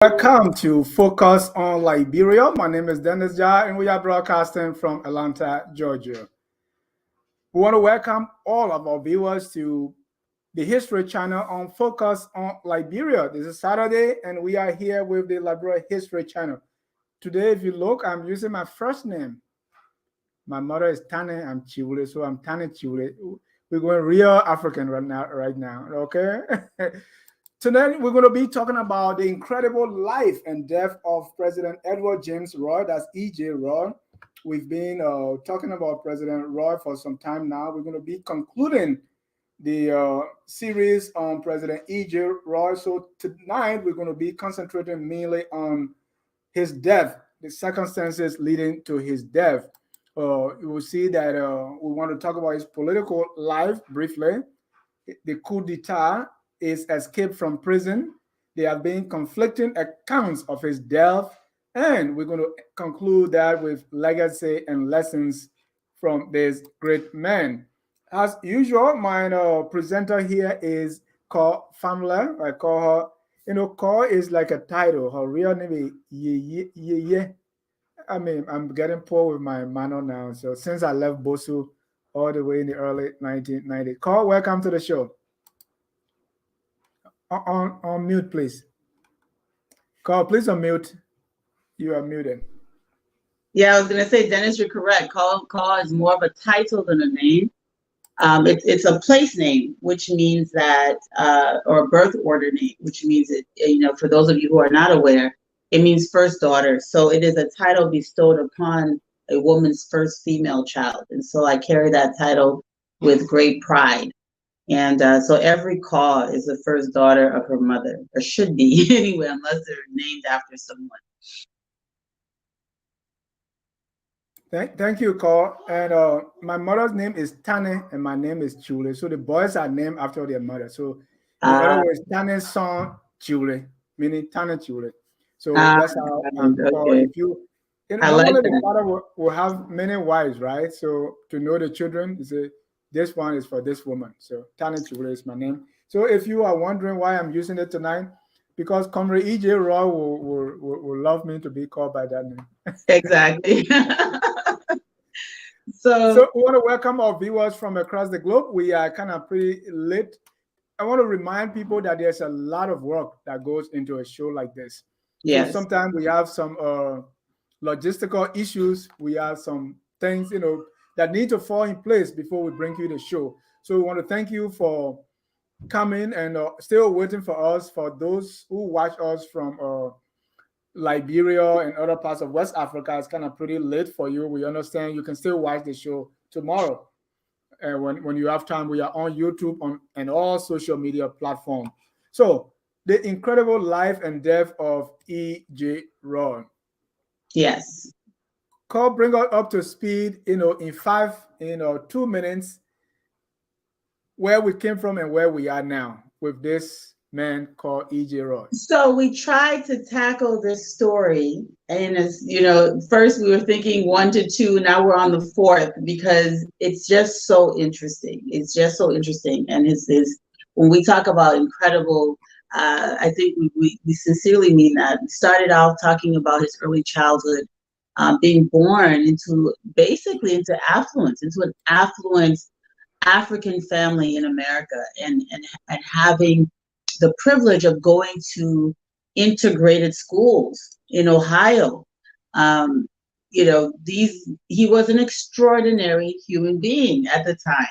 Welcome to Focus on Liberia. My name is Dennis Jai, and we are broadcasting from Atlanta, Georgia. We want to welcome all of our viewers to the History Channel on Focus on Liberia. This is Saturday, and we are here with the Liberia History Channel. Today, if you look, I'm using my first name. My mother is Tane. I'm Chiwule, so I'm Tane Chiwule. We're going real African right now. Okay. Tonight, we're going to be talking about the incredible life and death of President Edward James Roye. That's E.J. Roye. We've been talking about President Roye for some time now. We're going to be concluding the series on President E.J. Roye. So tonight, we're going to be concentrating mainly on his death, the circumstances leading to his death. You will see that we want to talk about his political life briefly, the coup d'etat, is escaped from prison. There have been conflicting accounts of his death, and we're going to conclude that with legacy and lessons from this great man. As usual, my presenter here is called Famla. I call her, call is like a title. Her real name is Ye. I mean, I'm getting poor with my mano now. So since I left Bosu all the way in the early 1990s. Call, welcome to the show. On mute, please. Call, please unmute. You are muted. Yeah, I was going to say, Dennis, you're correct. Call is more of a title than a name. It's a place name, which means that, or a birth order name, which means it, for those of you who are not aware, it means first daughter. So it is a title bestowed upon a woman's first female child. And so I carry that title with great pride. And so every Kaw is the first daughter of her mother, or should be anyway, unless they're named after someone. Thank you, Kaw. And my mother's name is Tane, and my name is Chule. So the boys are named after their mother. So in other words, Tane's son Chule, meaning Tane Chule. So that's how I'm called. Okay. If you, normally the father will have many wives, right? So to know the children, you say, this one is for this woman. So Tane Chule is my name. So if you are wondering why I'm using it tonight, because Comrade E.J. Roye will love me to be called by that name. Exactly. So we want to welcome our viewers from across the globe. We are kind of pretty late. I want to remind people that there's a lot of work that goes into a show like this. Yes. So sometimes we have some logistical issues. We have some things, that need to fall in place before we bring you the show. So we want to thank you for coming and still waiting for us. For those who watch us from Liberia and other parts of West Africa, it's kind of pretty late for you. We understand you can still watch the show tomorrow. And when you have time, we are on YouTube and all social media platforms. So the incredible life and death of E.J. Roye. Yes. Call, bring us up to speed, in 2 minutes, where we came from and where we are now with this man called E.J. Roye. So we tried to tackle this story, and as first we were thinking 1 to 2, now we're on the 4th because it's just so interesting. It's just so interesting, and his when we talk about incredible, I think we sincerely mean that. We started out talking about his early childhood, being born into affluence, into an affluent African family in America, and having the privilege of going to integrated schools in Ohio. He was an extraordinary human being at the time,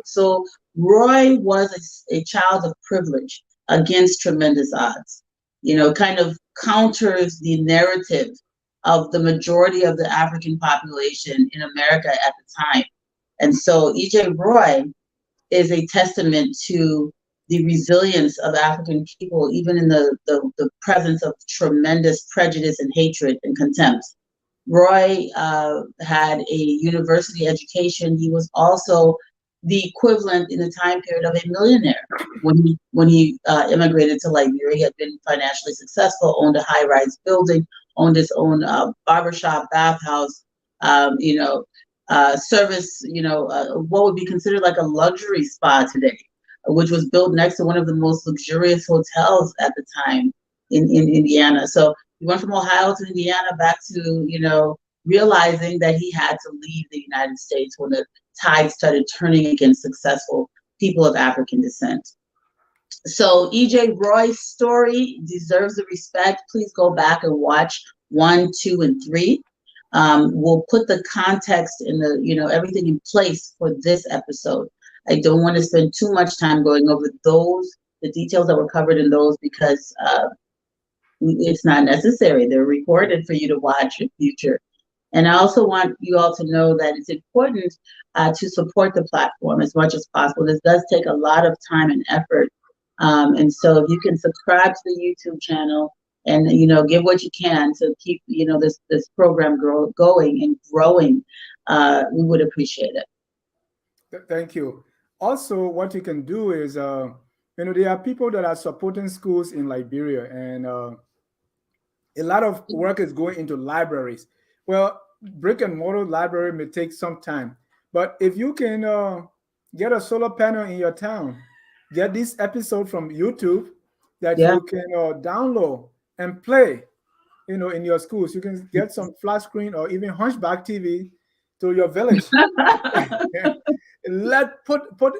so Roye was a child of privilege against tremendous odds, kind of counters the narrative of the majority of the African population in America at the time. And so E.J. Roye is a testament to the resilience of African people, even in the presence of tremendous prejudice and hatred and contempt. Roye had a university education. He was also the equivalent in the time period of a millionaire. When he immigrated to Liberia, he had been financially successful, owned a high-rise building, owned his own barbershop, bathhouse, service, what would be considered like a luxury spa today, which was built next to one of the most luxurious hotels at the time. in Indiana. So he went from Ohio to Indiana back to, realizing that he had to leave the United States when the tide started turning against successful people of African descent. So E.J. Roy's story deserves the respect. Please go back and watch 1, 2, and 3. We'll put the context in everything in place for this episode. I don't want to spend too much time going over the details that were covered in those, because it's not necessary. They're recorded for you to watch in future. And I also want you all to know that it's important to support the platform as much as possible. This does take a lot of time and effort. And so if you can subscribe to the YouTube channel and, give what you can to keep, this program going and growing, we would appreciate it. Thank you. Also, what you can do is, there are people that are supporting schools in Liberia, and a lot of work is going into libraries. Well, brick and mortar library may take some time, but if you can get a solar panel in your town, get this episode from YouTube that you can download and play, in your schools. You can get some flat screen or even Hunchback TV to your village.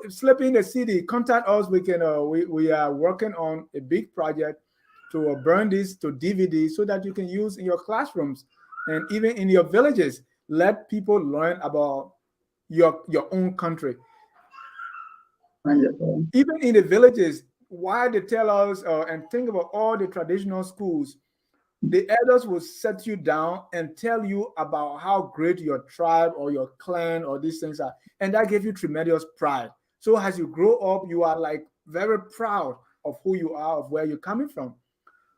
Slip in the CD. Contact us. We can. We are working on a big project to burn this to DVD so that you can use in your classrooms and even in your villages. Let people learn about your own country. Wonderful. Even in the villages, why they tell us and think about all the traditional schools, the elders will set you down and tell you about how great your tribe or your clan or these things are. And that gives you tremendous pride. So as you grow up, you are like very proud of who you are, of where you're coming from.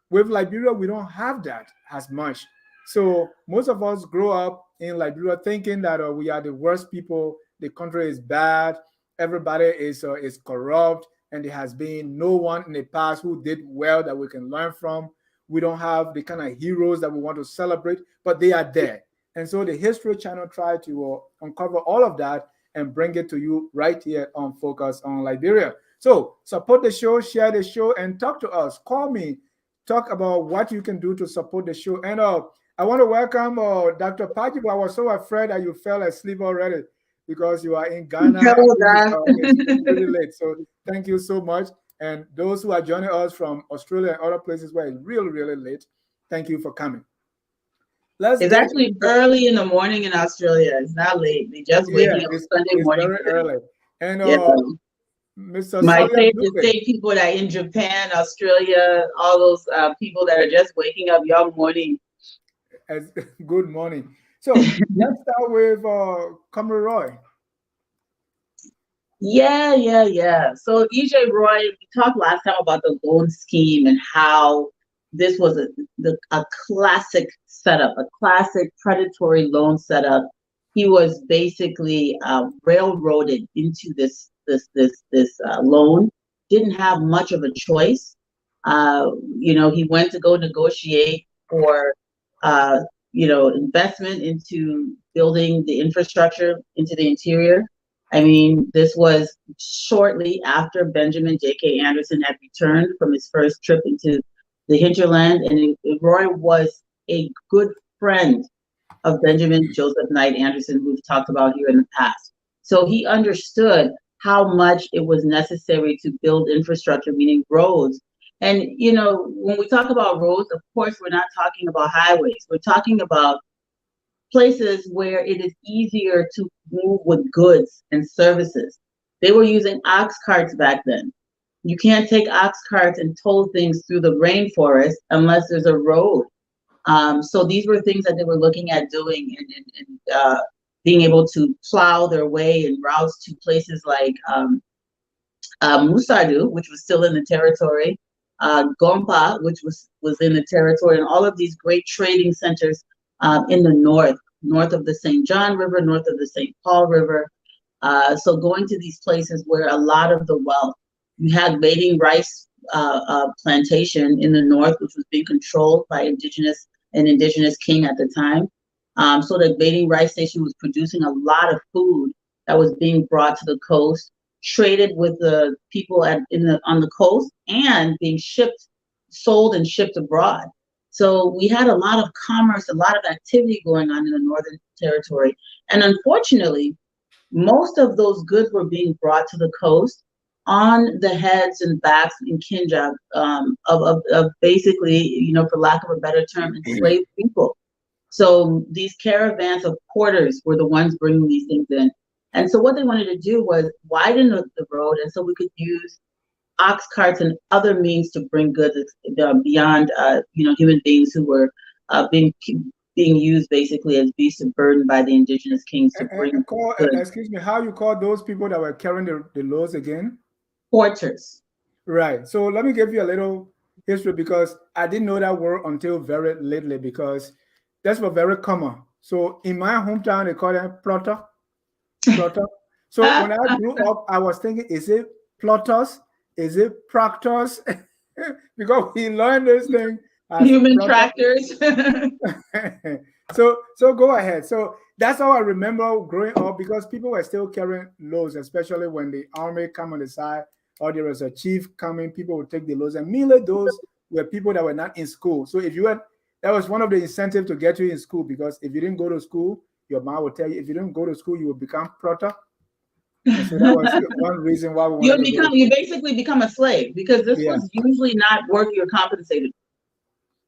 With Liberia, we don't have that as much. So most of us grow up in Liberia thinking that we are the worst people, the country is bad, everybody is corrupt, and there has been no one in the past who did well that we can learn from. We don't have the kind of heroes that we want to celebrate, but they are there. And so the History Channel tried to uncover all of that and bring it to you right here on Focus on Liberia. So support the show, share the show, and talk to us. Call me, talk about what you can do to support the show. And I want to welcome Dr. Pajibo. I was so afraid that you fell asleep already because you are in Ghana. It's really late. So thank you so much. And those who are joining us from Australia and other places where it's really, really late, thank you for coming. It's actually early in the morning in Australia. It's not late. They just waking up Sunday morning. It's very early. And Mr. My favorite state people that are in Japan, Australia, all those people that are just waking up young morning. Good morning. So let's start with Comrade Roye. Yeah. So E.J. Roye, we talked last time about the loan scheme and how this was a classic setup, a classic predatory loan setup. He was basically railroaded into this loan. Didn't have much of a choice. He went to go negotiate for investment into building the infrastructure into the interior. I mean, this was shortly after Benjamin J.K. Anderson had returned from his first trip into the hinterland, and Roye was a good friend of Benjamin Joseph Knight Anderson, who we've talked about here in the past. So he understood how much it was necessary to build infrastructure, meaning roads. And, when we talk about roads, of course, we're not talking about highways. We're talking about places where it is easier to move with goods and services. They were using ox carts back then. You can't take ox carts and tow things through the rainforest unless there's a road. So these were things that they were looking at doing and being able to plow their way and routes to places like Musadu, which was still in the territory, Gompa, which was in the territory, and all of these great trading centers in the north of the St. John River, north of the St. Paul River. So going to these places where a lot of the wealth, you had Wading Rice plantation in the north, which was being controlled by an indigenous king at the time. So the Wading Rice Station was producing a lot of food that was being brought to the coast, traded with the people on the coast, and being shipped sold and shipped abroad. So we had a lot of commerce, a lot of activity going on in the Northern Territory. And unfortunately, most of those goods were being brought to the coast on the heads and backs and kinjab of basically, for lack of a better term, enslaved people. So these caravans of porters were the ones bringing these things in. And so what they wanted to do was widen the road, and so we could use ox carts and other means to bring goods beyond, human beings who were being used basically as beasts of burden by the indigenous kings to bring goods. Excuse me, how you call those people that were carrying the loads again? Porters. Right. So let me give you a little history, because I didn't know that word until very lately, because that's very common. So in my hometown, they call them plotter. Plotter. So when I grew up, I was thinking, is it plotters? Is it proctors? Because we learned this thing as human tractors. So go ahead. So that's how I remember growing up, because people were still carrying loads, especially when the army come on the side or there was a chief coming, people would take the loads. And mainly those were people that were not in school. So if you had, that was one of the incentives to get you in school, because if you didn't go to school, your mom would tell you, if you didn't go to school, you would become plotter. And so that was one reason why we wanted you basically become a slave, because this was usually not work you're compensated.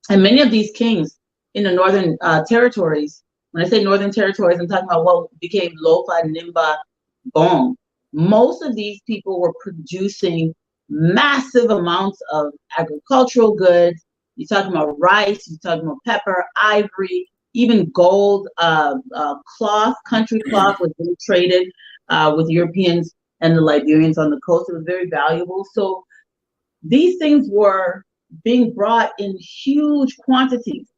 And many of these kings in the Northern Territories, when I say Northern Territories, I'm talking about what became Lofa, Nimba, Bong. Most of these people were producing massive amounts of agricultural goods. You're talking about rice, you're talking about pepper, ivory, even gold, cloth, country cloth was being traded with Europeans and the Liberians on the coast. It was very valuable. So these things were being brought in huge quantities,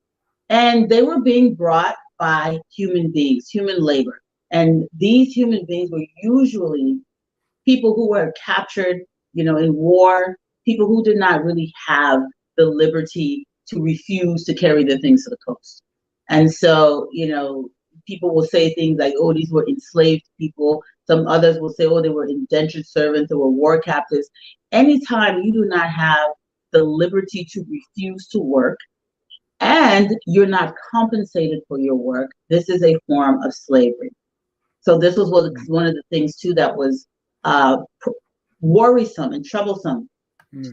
and they were being brought by human beings, human labor. And these human beings were usually people who were captured, in war, people who did not really have the liberty to refuse to carry their things to the coast. And so, people will say things like, oh, these were enslaved people. Some others will say, oh, they were indentured servants, they were war captives. Anytime you do not have the liberty to refuse to work and you're not compensated for your work, this is a form of slavery. So this was one of the things too that was worrisome and troublesome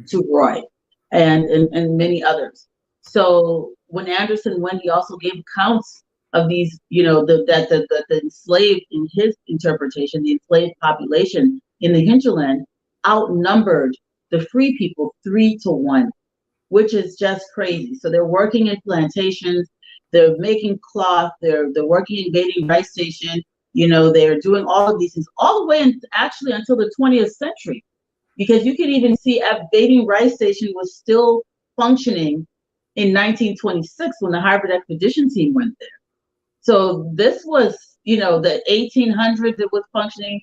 to Roye and many others. So when Anderson Wendy also gave accounts of these, the enslaved, in his interpretation, the enslaved population in the hinterland outnumbered the free people 3-1, which is just crazy. So they're working in plantations, they're making cloth, they're working in Bating Rice Station, they're doing all of these things all the way actually until the 20th century, because you can even see Bating Rice Station was still functioning in 1926 when the Harvard expedition team went there. So this was, the 1800s, it was functioning,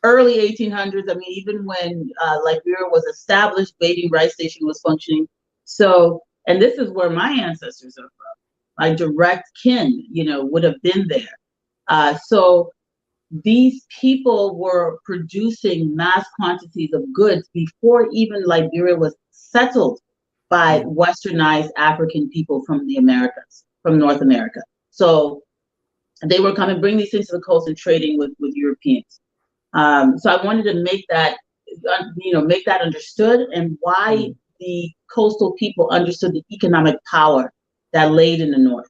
early 1800s. I mean, even when Liberia was established, Bating Rice Station was functioning. So, and this is where my ancestors are from. My direct kin, would have been there. So these people were producing mass quantities of goods before even Liberia was settled by westernized African people from the Americas, from North America. So they were coming, bring these things to the coast and trading with Europeans. So I wanted to make that, make that understood, and why the coastal people understood the economic power that laid in the north.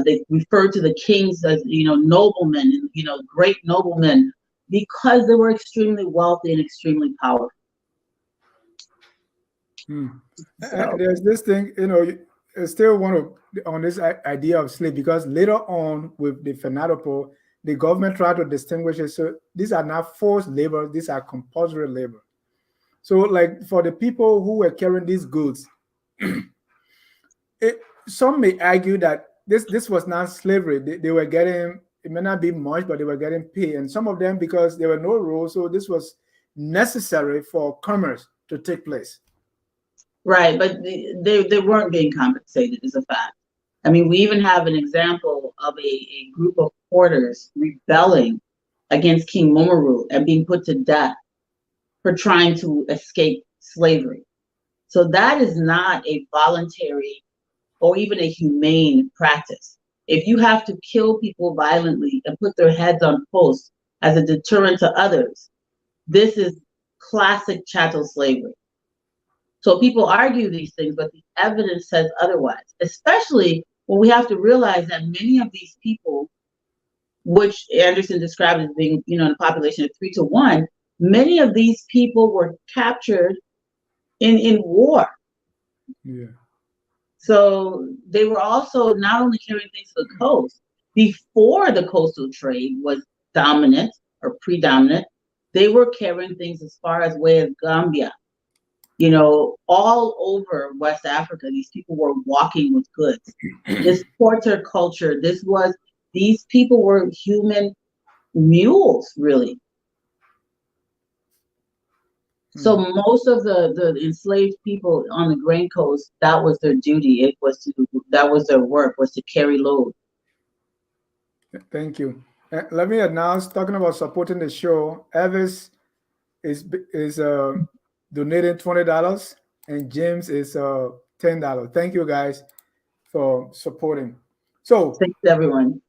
They referred to the kings as, noblemen, great noblemen, because they were extremely wealthy and extremely powerful. So, there's this thing, I still want to on this idea of slave, because later on with the FENADOPO, the government tried to distinguish it. So these are not forced labor; these are compulsory labor. So, like for the people who were carrying these goods, some may argue that this was not slavery. They were getting, it may not be much, but they were getting paid. And some of them, because there were no rules, so this was necessary for commerce to take place. Right, but they weren't being compensated, is a fact. I mean, we even have an example of a group of porters rebelling against King Mumaru and being put to death for trying to escape slavery. So that is not a voluntary or even a humane practice. If you have to kill people violently and put their heads on posts as a deterrent to others, this is classic chattel slavery. So people argue these things, but the evidence says otherwise, especially when we have to realize that many of these people, which Anderson described as being, in a population of 3 to 1, many of these people were captured in war. Yeah. So they were also not only carrying things to the coast. Before the coastal trade was dominant or predominant, they were carrying things as far as way as Gambia. All over West Africa, these people were walking with goods. This porter culture, these people were human mules, really. So most of the enslaved people on the Grain Coast, that was their duty. That was their work, was to carry load. Thank you. Let me announce, talking about supporting the show, Evis is donating $20 and James is $10. Thank you guys for supporting. So Thanks everyone.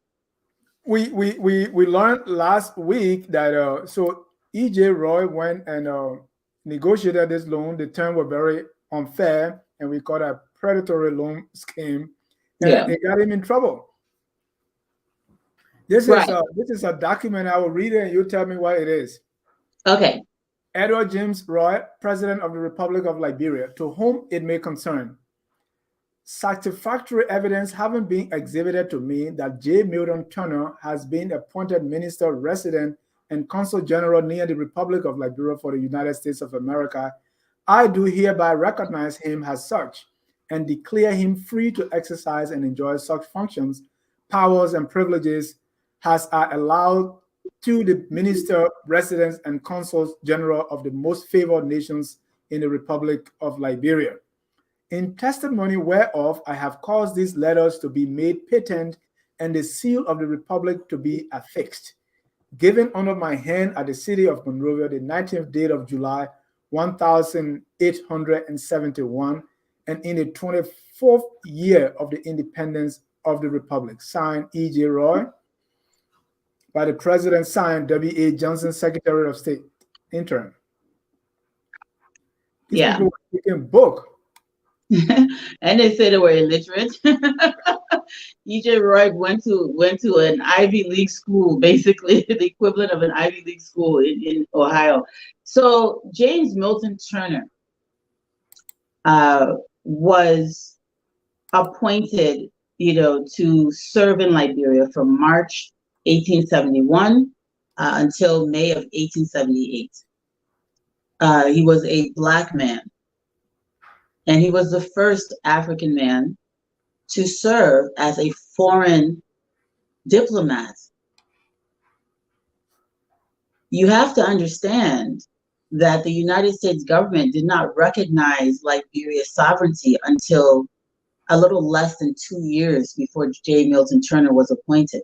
We learned last week that so EJ Roy went and negotiated this loan. The terms were very unfair, and we called a predatory loan scheme, and it got him in trouble. This is a document. I will read it, and you tell me what it is. Okay. Edward James Roy, President of the Republic of Liberia, to whom it may concern. Satisfactory evidence having been exhibited to me that J. Milton Turner has been appointed Minister Resident and Consul General near the Republic of Liberia for the United States of America, I do hereby recognize him as such and declare him free to exercise and enjoy such functions, powers, and privileges as are allowed to the Minister Residents and Consuls General of the most favored nations in the Republic of Liberia. In testimony whereof I have caused these letters to be made patent and the seal of the Republic to be affixed, given under my hand at the city of Monrovia the 19th day of July, 1871, and in the 24th year of the independence of the Republic. Signed, E.J. Roy. By the President, signed, W.A. Johnson, Secretary of State, interim. These people were speaking book. And they said they were illiterate. E.J. Roy went to an Ivy League school, basically the equivalent of an Ivy League school in Ohio. So James Milton Turner was appointed, to serve in Liberia from March 1871 until May of 1878. He was a Black man. And he was the first African man to serve as a foreign diplomat. You have to understand that the United States government did not recognize Liberia's sovereignty until a little less than 2 years before J. Milton Turner was appointed.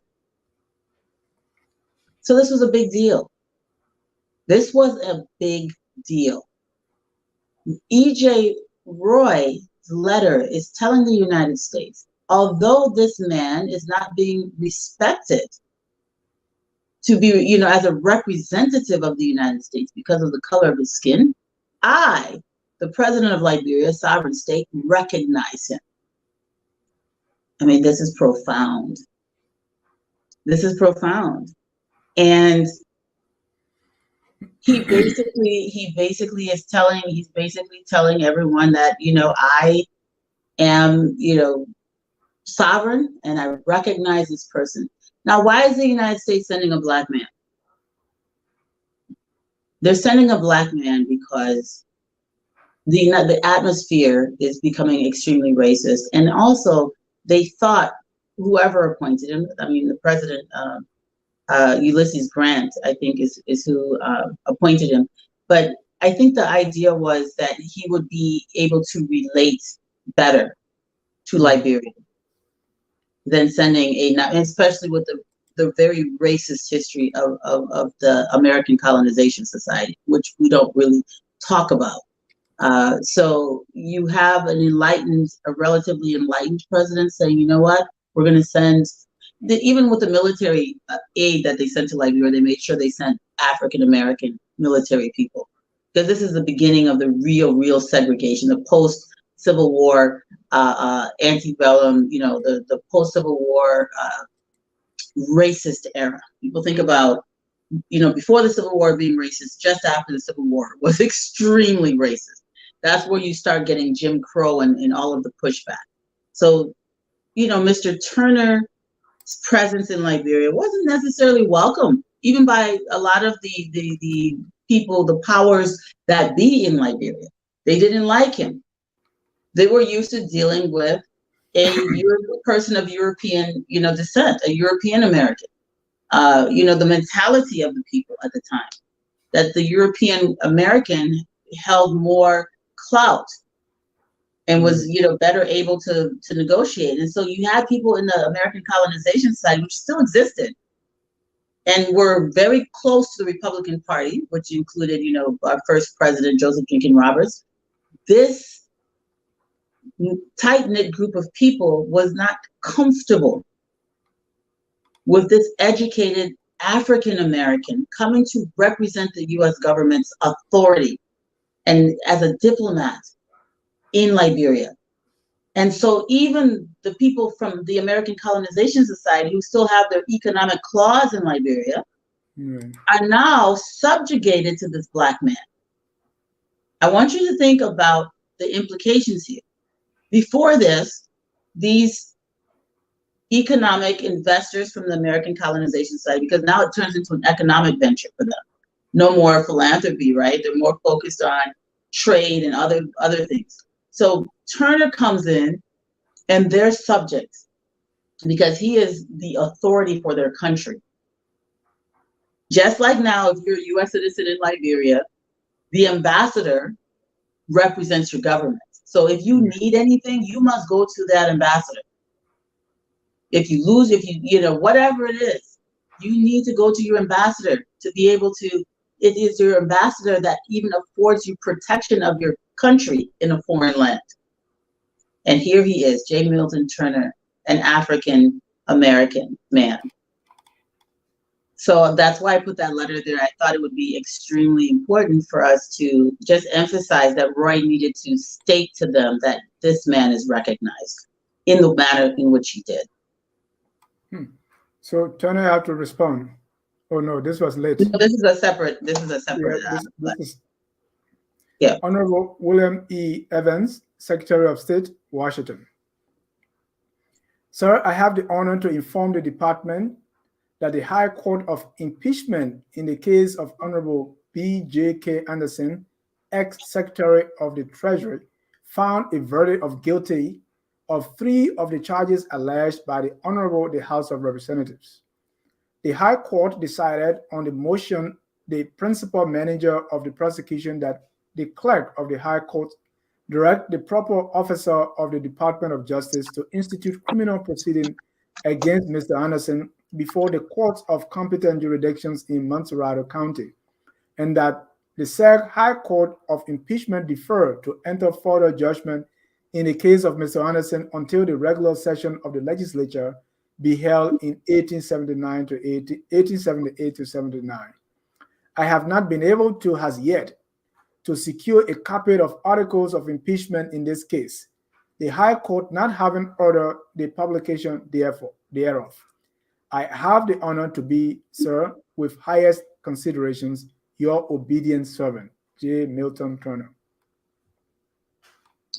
So this was a big deal. This was a big deal. E.J. Roy's letter is telling the United States, although this man is not being respected to be, as a representative of the United States because of the color of his skin, I, the President of Liberia, sovereign state, recognize him. I mean, this is profound. This is profound. And he's basically telling everyone that, I am, sovereign and I recognize this person. Now, why is the United States sending a Black man? They're sending a Black man because the atmosphere is becoming extremely racist. And also they thought whoever appointed him, the president, Ulysses Grant, I think is who appointed him. But I think the idea was that he would be able to relate better to Liberia than sending especially with the very racist history of the American Colonization Society, which we don't really talk about So you have a relatively enlightened president saying, you know what, we're going to send, even with the military aid that they sent to Liberia, they made sure they sent African-American military people. Because this is the beginning of the real segregation, the post-Civil War, antebellum, the post-Civil War racist era. People think about, before the Civil War being racist, just after the Civil War was extremely racist. That's where you start getting Jim Crow and all of the pushback. So, Mr. Turner's presence in Liberia wasn't necessarily welcome, even by a lot of the people, the powers that be in Liberia. They didn't like him. They were used to dealing with a person of European, descent, a European American. The mentality of the people at the time, that the European American held more clout and was, better able to negotiate. And so you had people in the American colonization side, which still existed, and were very close to the Republican Party, which included, our first president, Joseph Jenkins Roberts. This tight-knit group of people was not comfortable with this educated African American coming to represent the US government's authority and as a diplomat in Liberia. And so even the people from the American Colonization Society, who still have their economic claws in Liberia, are now subjugated to this Black man. I want you to think about the implications here. Before this, these economic investors from the American Colonization Society, because now it turns into an economic venture for them. No more philanthropy, right? They're more focused on trade and other things. So Turner comes in and they're subjects because he is the authority for their country. Just like now, if you're a US citizen in Liberia, the ambassador represents your government. So if you need anything, you must go to that ambassador. If you lose, whatever it is, you need to go to your ambassador to be able to, it is your ambassador that even affords you protection of your country in a foreign land. And here he is, J. Milton Turner, an African American man. So that's why I put that letter there. I thought it would be extremely important for us to just emphasize that Roye needed to state to them that this man is recognized in the manner in which he did. So Turner had to respond. Oh no, this was late. No, this is a separate. Yeah. Honorable William E. Evans, Secretary of State, Washington. Sir, I have the honor to inform the department that the High Court of Impeachment in the case of Honorable B.J.K. Anderson, ex-Secretary of the Treasury, found a verdict of guilty of 3 of the charges alleged by the Honorable the House of Representatives. The High Court decided on the motion the principal manager of the prosecution that the clerk of the High Court direct the proper officer of the Department of Justice to institute criminal proceeding against Mr. Anderson before the courts of competent jurisdictions in Montserrat County, and that the said High Court of Impeachment defer to enter further judgment in the case of Mr. Anderson until the regular session of the legislature be held in 1878 to 79. I have not been able to, as yet, to secure a copy of articles of impeachment in this case, the High Court not having ordered the publication thereof. I have the honor to be, sir, with highest considerations, your obedient servant, J. Milton Turner.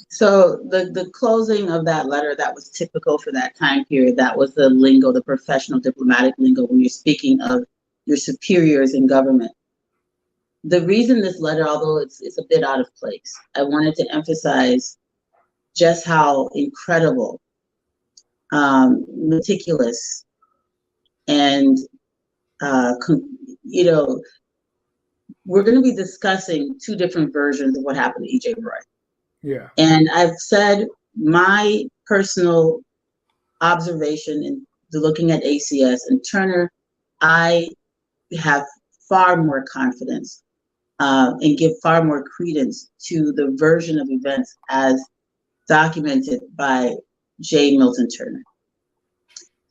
So the closing of that letter, that was typical for that time period. That was the lingo, the professional diplomatic lingo when you're speaking of your superiors in government. The reason this letter, although it's a bit out of place, I wanted to emphasize just how incredible, meticulous, and we're going to be discussing 2 different versions of what happened to E.J. Roye. Yeah. And I've said my personal observation in looking at ACS and Turner, I have far more confidence and give far more credence to the version of events as documented by J. Milton Turner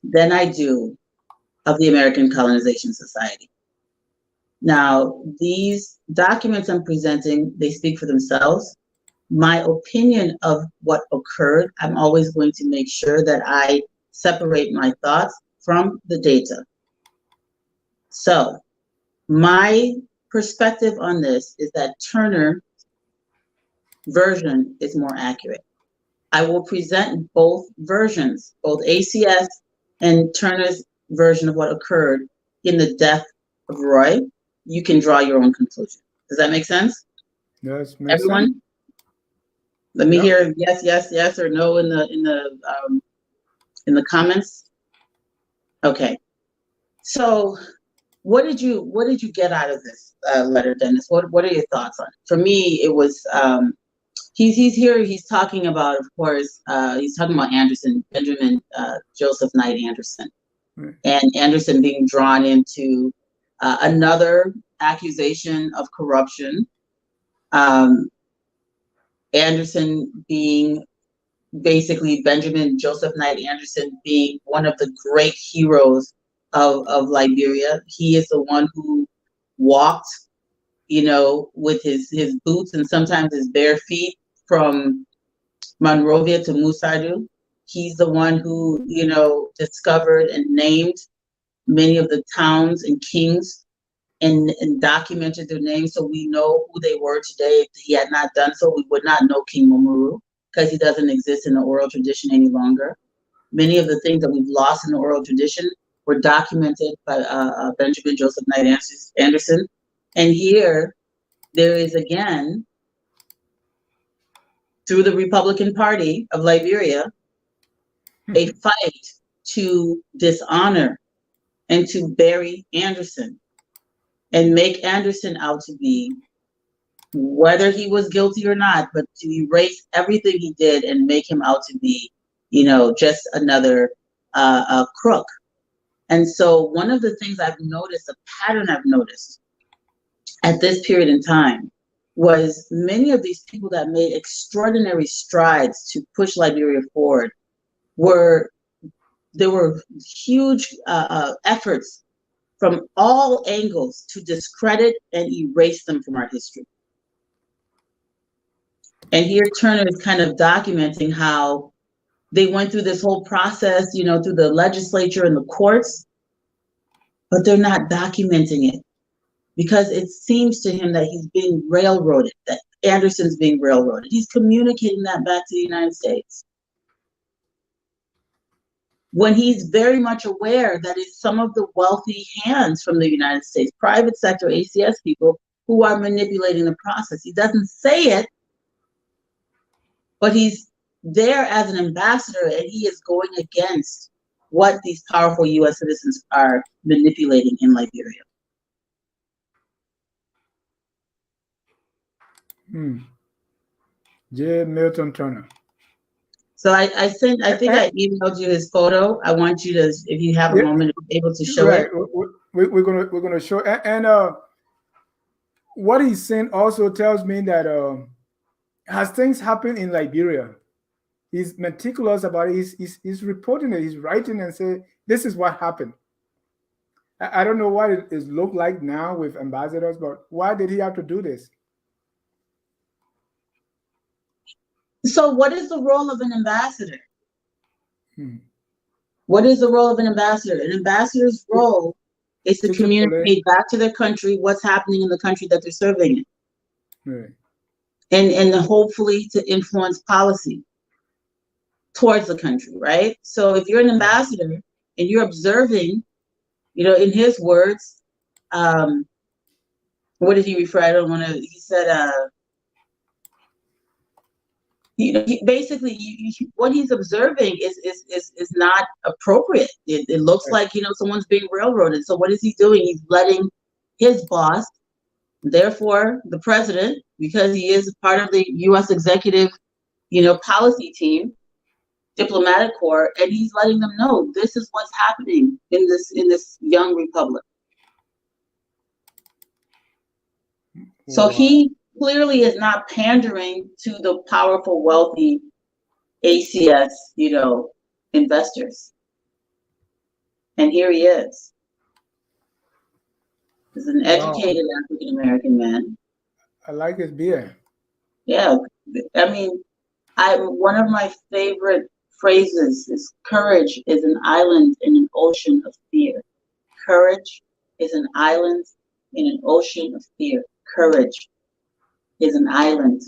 than I do of the American Colonization Society. Now, these documents I'm presenting, they speak for themselves. My opinion of what occurred, I'm always going to make sure that I separate my thoughts from the data. So my perspective on this is that Turner's version is more accurate. I will present both versions, both ACS and Turner's version of what occurred in the death of Roye. You can draw your own conclusion. Does that make sense? Yes, makes Everyone? sense. Let me Yep. hear yes, or no in the comments. Okay. So what did you get out of this letter, Dennis? What are your thoughts on it? For me, it was he's here. He's talking about, of course, he's talking about Anderson, Benjamin Joseph Knight Anderson, and Anderson being drawn into another accusation of corruption. Anderson being basically Benjamin Joseph Knight Anderson being one of the great heroes of Liberia. He is the one who walked, with his boots and sometimes his bare feet from Monrovia to Musadu. He's the one who, discovered and named many of the towns and kings and documented their names so we know who they were today. If he had not done so, we would not know King Momuru because he doesn't exist in the oral tradition any longer. Many of the things that we've lost in the oral tradition were documented by Benjamin Joseph Knight Anderson. And here there is again, through the Republican Party of Liberia, a fight to dishonor and to bury Anderson and make Anderson out to be, whether he was guilty or not, but to erase everything he did and make him out to be, just another crook. And so one of the things I've noticed, a pattern I've noticed at this period in time, was many of these people that made extraordinary strides to push Liberia forward there were huge efforts from all angles to discredit and erase them from our history. And here Turner is kind of documenting how they went through this whole process, through the legislature and the courts, but they're not documenting it because it seems to him that he's being railroaded, that Anderson's being railroaded. He's communicating that back to the United States, when he's very much aware that it's some of the wealthy hands from the United States, private sector ACS people, who are manipulating the process. He doesn't say it, but he's there as an ambassador, and he is going against what these powerful U.S. citizens are manipulating in Liberia. J. Milton Turner. So I think I emailed you his photo. I want you to, if you have a moment, be able to show it. We're gonna show, and what he's saying also tells me that as things happen in Liberia, he's meticulous about it. He's reporting it. He's writing and say this is what happened. I don't know what it is look like now with ambassadors, but why did he have to do this? So what is the role of an ambassador? What is the role of an ambassador? An ambassador's role is to communicate back to their country what's happening in the country that they're serving in. And hopefully to influence policy towards the country, right? So if you're an ambassador and you're observing, in his words, what did he refer? I don't want to, he said, basically, what he's observing is not appropriate. It looks like, someone's being railroaded. So what is he doing? He's letting his boss, therefore the president, because he is part of the U.S. executive, policy team, diplomatic corps, and he's letting them know this is what's happening in this young republic. So Wow. he clearly is not pandering to the powerful, wealthy ACS, investors. And here he is. He's an Wow. educated African American man. I like his beer. Yeah, I mean, one of my favorite phrases is courage is an island in an ocean of fear. Courage is an island in an ocean of fear. Courage is an island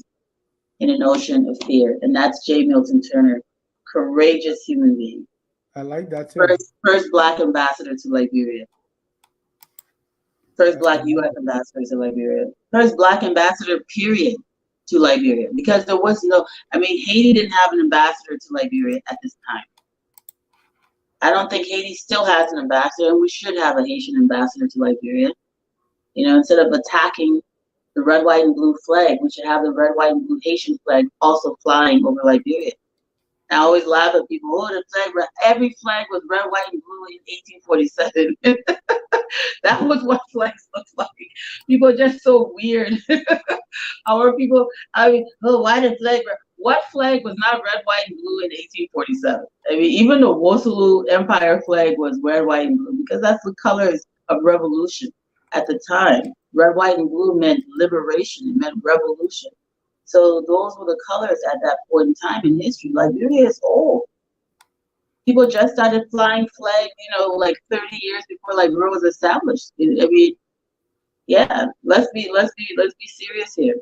in an ocean of fear. And that's J. Milton Turner, courageous human being. I like that too. First Black ambassador to Liberia. First Black U.S. Wow. ambassador to Liberia. First Black ambassador, period, to Liberia. Because there was Haiti didn't have an ambassador to Liberia at this time. I don't think Haiti still has an ambassador, and we should have a Haitian ambassador to Liberia. Instead of attacking the red, white, and blue flag, we should have the red, white, and blue Haitian flag also flying over Liberia. I always laugh at people, the flag, every flag was red, white, and blue in 1847. That was what flags looked like. People are just so weird. Our people, why the flag? What flag was not red, white, and blue in 1847? Even the Wosolulu Empire flag was red, white, and blue because that's the colors of revolution at the time. Red, white, and blue meant liberation. It meant revolution. So those were the colors at that point in time in history. Liberia is old. People just started flying flag, 30 years before Liberia was established. Yeah, let's be serious here.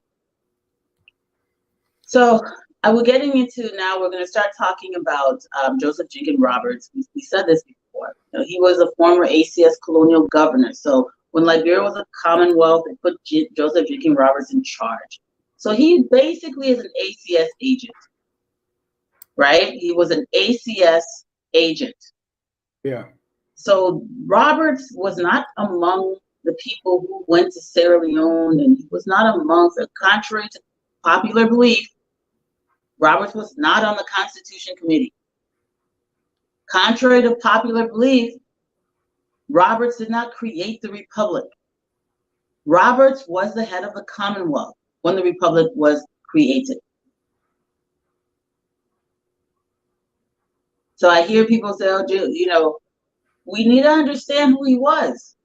So we're getting into now. We're going to start talking about Joseph Jenkins Roberts. We said this before. He was a former ACS colonial governor. So when Liberia was a commonwealth, they put Joseph Jenkins Roberts in charge. So he basically is an ACS agent, right? He was an ACS agent. Yeah. So Roberts was not among the people who went to Sierra Leone, and he was not amongst, contrary to popular belief, Roberts was not on the Constitution Committee. Contrary to popular belief, Roberts did not create the Republic. Roberts was the head of the Commonwealth when the Republic was created. So I hear people say, we need to understand who he was.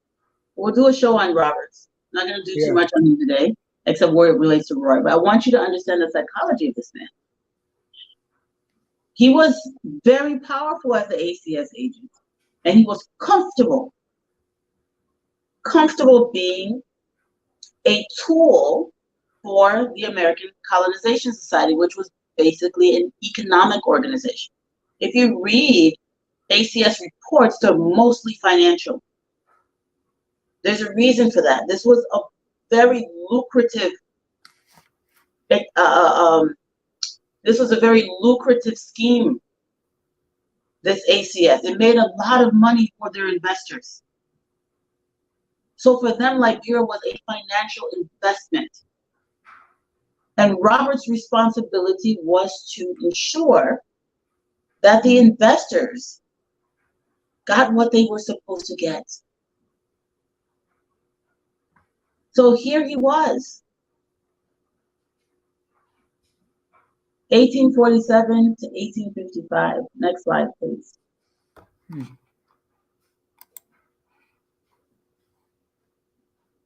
We'll do a show on Roberts. I'm not going to do too much on him today, except where it relates to Roy. But I want you to understand the psychology of this man. He was very powerful as the ACS agent, and he was comfortable being a tool for the American Colonization Society, which was basically an economic organization. If you read ACS reports, they're mostly financial. There's a reason for that. This was a very lucrative scheme, this ACS. It made a lot of money for their investors. So for them, Liberia was a financial investment. And Robert's responsibility was to ensure that the investors got what they were supposed to get. So here he was, 1847 to 1855. Next slide, please.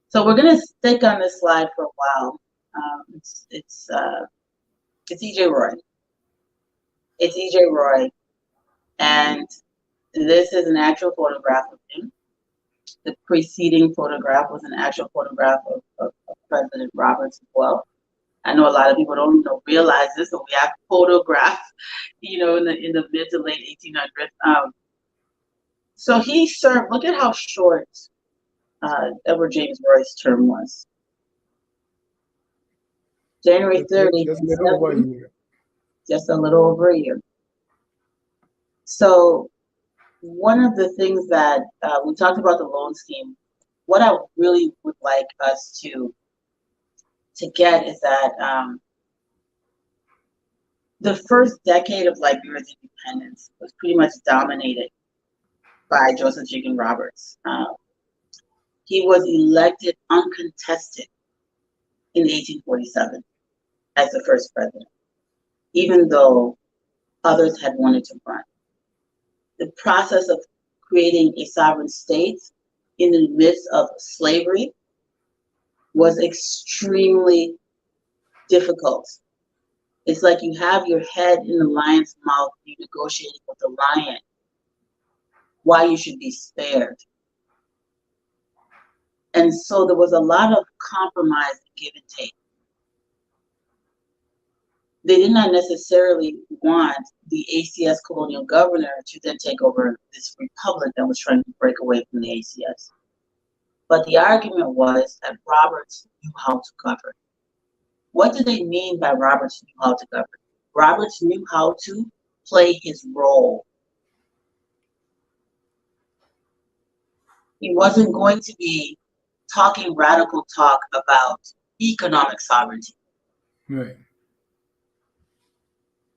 So we're going to stick on this slide for a while. It's E.J. Roye. It's E.J. Roye, and this is an actual photograph of him. The preceding photograph was an actual photograph of President Roberts as well. I know a lot of people don't realize this, but we have photographs, in the mid to late 1800s. So he served. Look at how short Edward James Roy's term was. January 30th, just a little over a year. So one of the things that we talked about the loan scheme. What I really would like us to get is that the first decade of Liberia's independence was pretty much dominated by Joseph Jenkins Roberts. He was elected uncontested in 1847 as the first president, even though others had wanted to run. The process of creating a sovereign state in the midst of slavery was extremely difficult. It's like you have your head in the lion's mouth, you're negotiating with the lion why you should be spared. And so there was a lot of compromise, give and take. They did not necessarily want the ACS colonial governor to then take over this republic that was trying to break away from the ACS. But the argument was that Roberts knew how to govern. What do they mean by Roberts knew how to govern? Roberts knew how to play his role. He wasn't going to be talking radical talk about economic sovereignty. Right.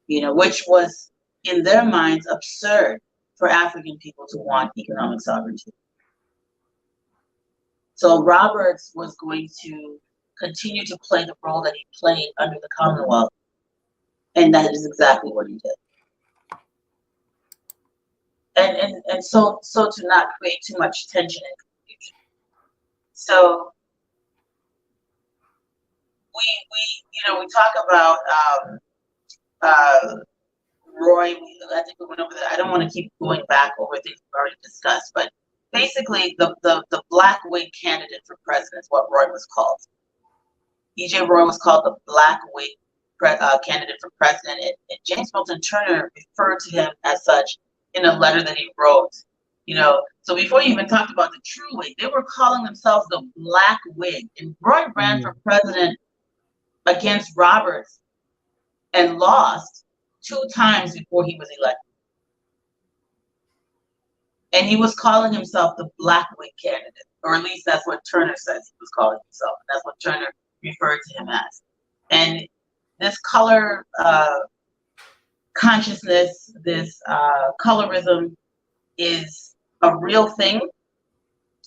You know, which was in their minds absurd for African people to want economic sovereignty. So Roberts was going to continue to play the role that he played under the Commonwealth, and that is exactly what he did. And so to not create too much tension and confusion. So we talk about Roye. I think we went over that. I don't want to keep going back over things we've already discussed, but basically the black wig candidate for president is what Roye was called. E.J. Roye was called the black wig candidate for president, and James Milton Turner referred to him as such in a letter that he wrote. You know, so before you even talked about the true wig, they were calling themselves the black wig. And Roye ran for president against Roberts and lost 2 times before he was elected. And he was calling himself the black wig candidate, or at least that's what Turner says he was calling himself. That's what Turner referred to him as. And this color consciousness, this colorism is a real thing.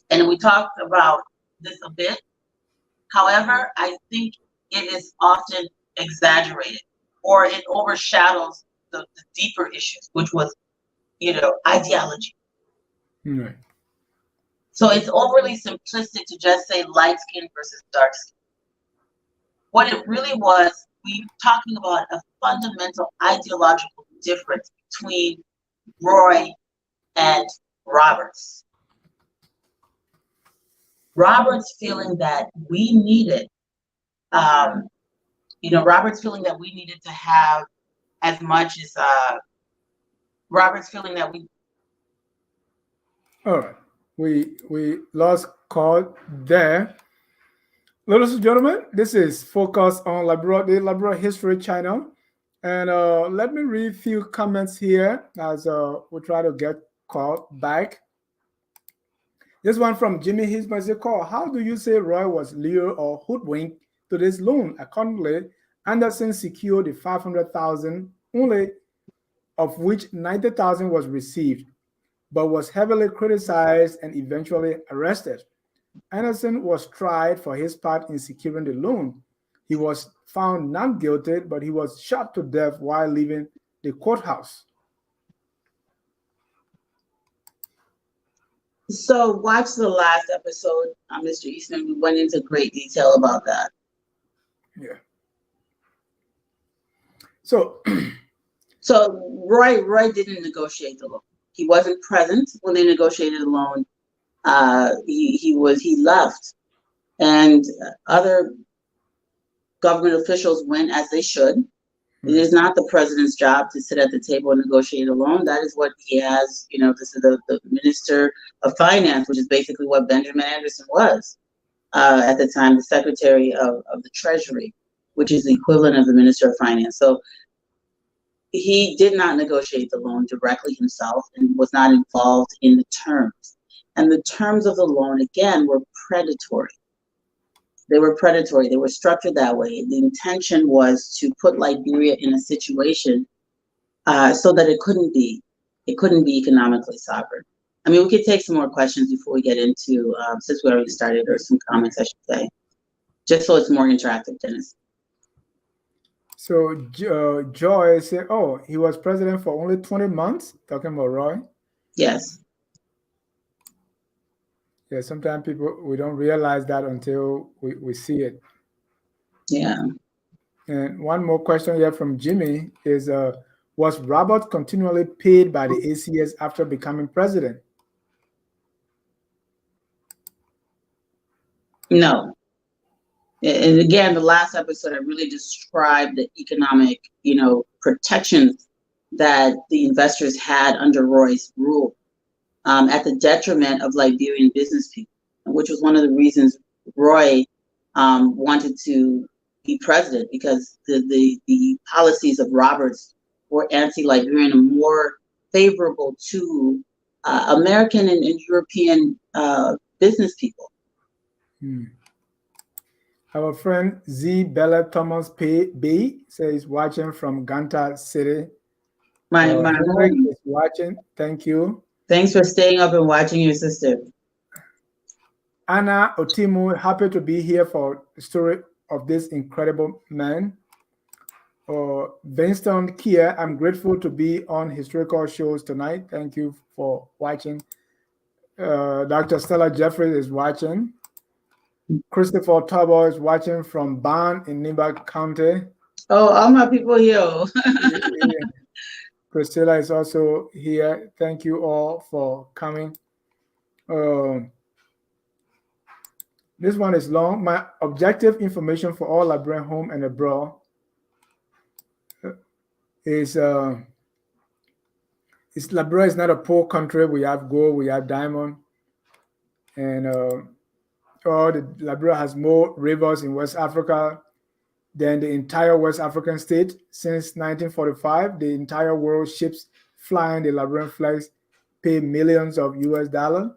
And we talked about this a bit. However, I think it is often exaggerated, or it overshadows the deeper issues, which was, ideology. Right. So it's overly simplistic to just say light skin versus dark skin. What it really was, we were talking about a fundamental ideological difference between Roye and Roberts. Roberts feeling that we needed, Roberts feeling that we needed to have as much as, Roberts feeling that we. All right, we lost call there. Ladies and gentlemen, this is Focus on the Liberia History channel. And let me read a few comments here as we try to get called back. This one from Jimmy Hisman says, how do you say Roye was lured or hoodwinked to this loan? Accordingly, Anderson secured the 500,000, only of which 90,000 was received, but was heavily criticized and eventually arrested. Anderson was tried for his part in securing the loan. He was found not guilty, but he was shot to death while leaving the courthouse. So watch the last episode, Mr. Eastman. We went into great detail about that. Yeah. So Roye didn't negotiate the loan. He wasn't present when they negotiated the loan. He left, and other government officials went as they should. It is not the president's job to sit at the table and negotiate a loan. That is what he has. This is the Minister of Finance, which is basically what Benjamin Anderson was at the time, the Secretary of the Treasury, which is the equivalent of the Minister of Finance. So he did not negotiate the loan directly himself and was not involved in the terms. And the terms of the loan, again, were predatory. They were predatory. They were structured that way. The intention was to put Liberia in a situation so that it couldn't be economically sovereign. I mean, we could take some more questions before we get into, since we already started, or some comments, I should say. just so it's more interactive, Dennis. So Joy said, oh, he was president for only 20 months, talking about Roy. Yes. Yeah, sometimes we don't realize that until we see it. Yeah. And one more question here from Jimmy is, was Robert continually paid by the ACS after becoming president? No. And again, the last episode, I really described the economic, protections that the investors had under Roy's rule, at the detriment of Liberian business people, which was one of the reasons Roy wanted to be president, because the policies of Roberts were anti-Liberian and more favorable to American and European business people. Our friend Z Bella Thomas B says watching from Ganta City. My Henrik is watching. Thank you. Thanks for staying up and watching your sister. Anna Otimu, happy to be here for the story of this incredible man. Vinston Kia, I'm grateful to be on historical shows tonight. Thank you for watching. Dr. Stella Jeffries is watching. Christopher Tabo is watching from Ban in Nimba County. Oh, all my people here. Priscilla is also here. Thank you all for coming. This one is long. My objective information for all Liberian home and abroad is Liberia is not a poor country. We have gold, we have diamond, and Liberia has more rivers in West Africa than the entire West African state. Since 1945, the entire world ships flying the Liberian flags pay millions of US dollars.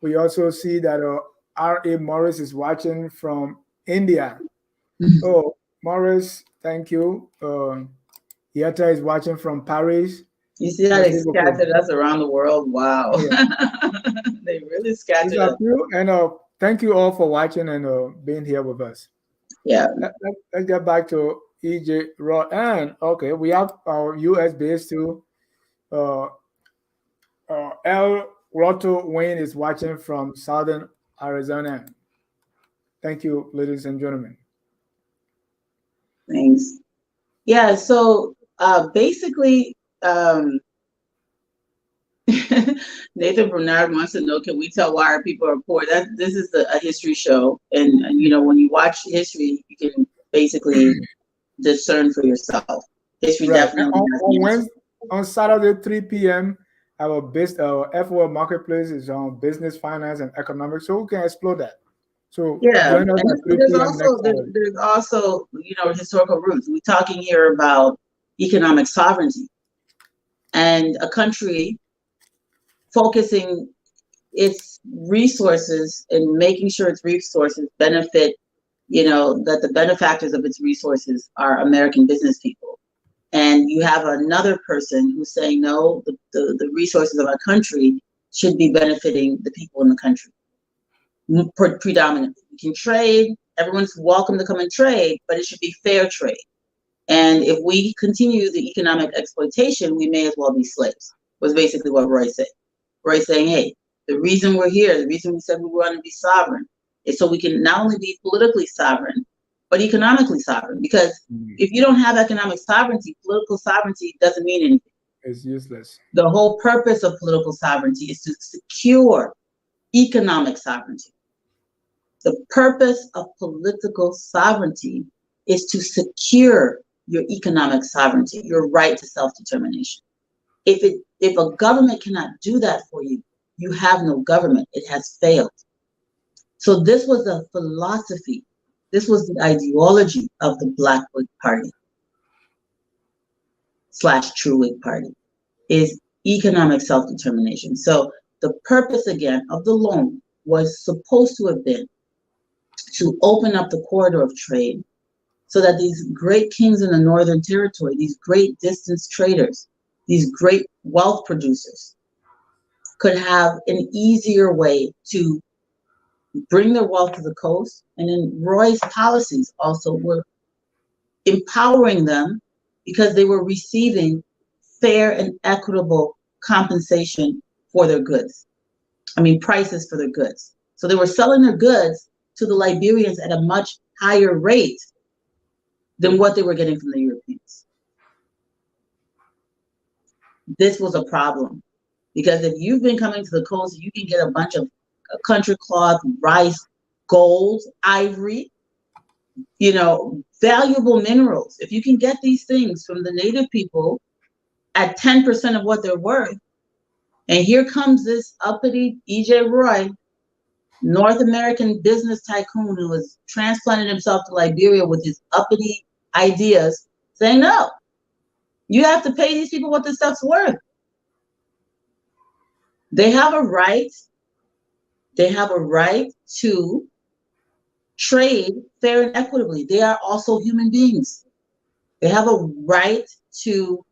We also see that R.A. Morris is watching from India. Oh, Morris, thank you. Yetta is watching from Paris. You see how they scattered us around the world? Wow. Yeah. They really scattered us. And thank you all for watching and being here with us. Yeah. Let's get back to EJ Raw. And okay, we have our US base too. El Roto Wayne is watching from Southern Arizona. Thank you, ladies and gentlemen. Thanks. Yeah, so basically, Nathan Bernard wants to know, can we tell why our people are poor? This is a history show, and when you watch history, you can basically discern for yourself. History definitely on Saturday 3 p.m. our FOL Marketplace is on business, finance, and economics, so we can explore that. So yeah, and there's also historical roots. We're talking here about economic sovereignty and a country focusing its resources and making sure its resources benefit, that the benefactors of its resources are American business people. And you have another person who's saying, no, the resources of our country should be benefiting the people in the country. Predominantly, we can trade. Everyone's welcome to come and trade, but it should be fair trade. And if we continue the economic exploitation, we may as well be slaves. Was basically what Roy said. Roy saying, hey, the reason we're here, the reason we said we want to be sovereign, is so we can not only be politically sovereign, but economically sovereign. Because if you don't have economic sovereignty, political sovereignty doesn't mean anything. It's useless. The whole purpose of political sovereignty is to secure economic sovereignty. The purpose of political sovereignty is to secure your economic sovereignty, your right to self-determination. If a government cannot do that for you, you have no government. It has failed. So this was the philosophy. This was the ideology of the Black Whig Party / True Whig Party, is economic self-determination. So the purpose again of the loan was supposed to have been to open up the corridor of trade so that these great kings in the Northern Territory, these great distance traders, these great wealth producers could have an easier way to bring their wealth to the coast. And then Roy's policies also were empowering them because they were receiving fair and equitable compensation for their goods. I mean, prices for their goods. So they were selling their goods to the Liberians at a much higher rate than what they were getting from the Europeans. This was a problem because if you've been coming to the coast, you can get a bunch of country cloth, rice, gold, ivory, valuable minerals. If you can get these things from the native people at 10% of what they're worth, and here comes this uppity E.J. Roye, North American business tycoon who has transplanted himself to Liberia with his uppity ideas, saying, no, you have to pay these people what this stuff's worth. They have a right to trade fair and equitably. They are also human beings. They have a right to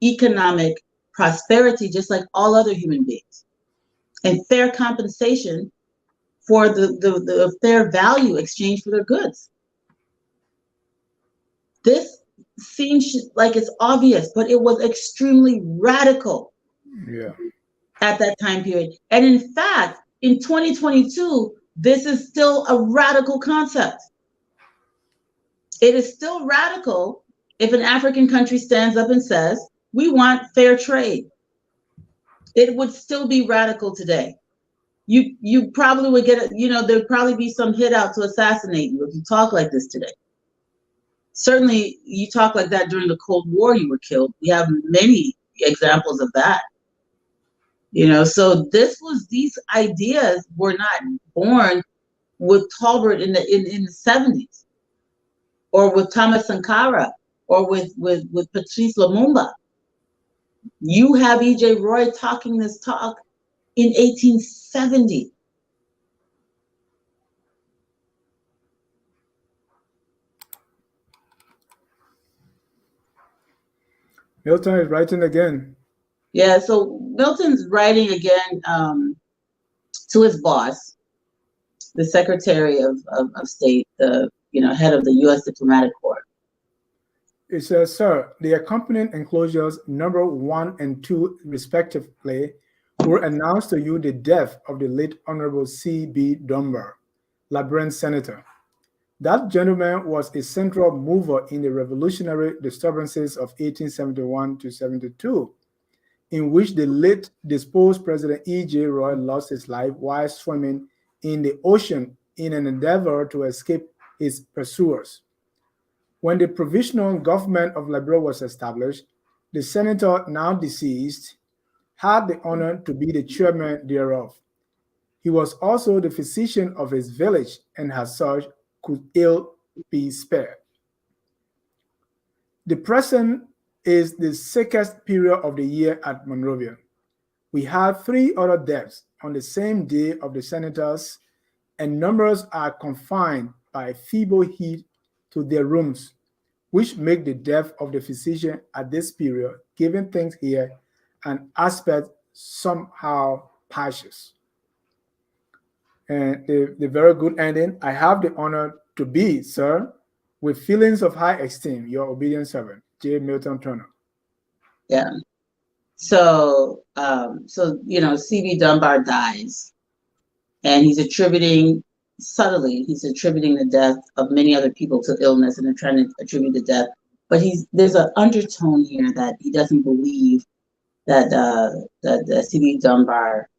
economic prosperity, just like all other human beings, and fair compensation for the fair value exchange for their goods. This seems like it's obvious, but it was extremely radical at that time period. And in fact, in 2022, this is still a radical concept. It is still radical if an African country stands up and says, we want fair trade. It would still be radical today. You probably would get, there'd probably be some hit out to assassinate you if you talk like this today. Certainly, you talk like that during the Cold War, you were killed. We have many examples of that. So these ideas were not born with Talbert in the 70s, or with Thomas Sankara, or with Patrice Lumumba. You have E.J. Roye talking this talk in 1870. Milton is writing again. Yeah, so Milton's writing again to his boss, the Secretary of State, the head of the U.S. Diplomatic Corps. It says, sir, the accompanying enclosures number 1 and 2 respectively were announced to you the death of the late Honorable C.B. Dunbar, Liberian senator. That gentleman was a central mover in the revolutionary disturbances of 1871 to 72, in which the late disposed President E.J. Roye lost his life while swimming in the ocean in an endeavor to escape his pursuers. When the provisional government of Liberia was established, the senator, now deceased, had the honor to be the chairman thereof. He was also the physician of his village, and as such could ill be spared. The present is the sickest period of the year at Monrovia. We had 3 other deaths on the same day of the senators, and numbers are confined by feeble heat to their rooms, which make the death of the physician at this period, given things here, an aspect somehow pernicious. And the very good ending, I have the honor to be, sir, with feelings of high esteem, your obedient servant, J. Milton Turner. Yeah. So C.B. Dunbar dies, and he's attributing the death of many other people to illness, and they're trying to attribute the death. But there's an undertone here that he doesn't believe that C.B. Dunbar,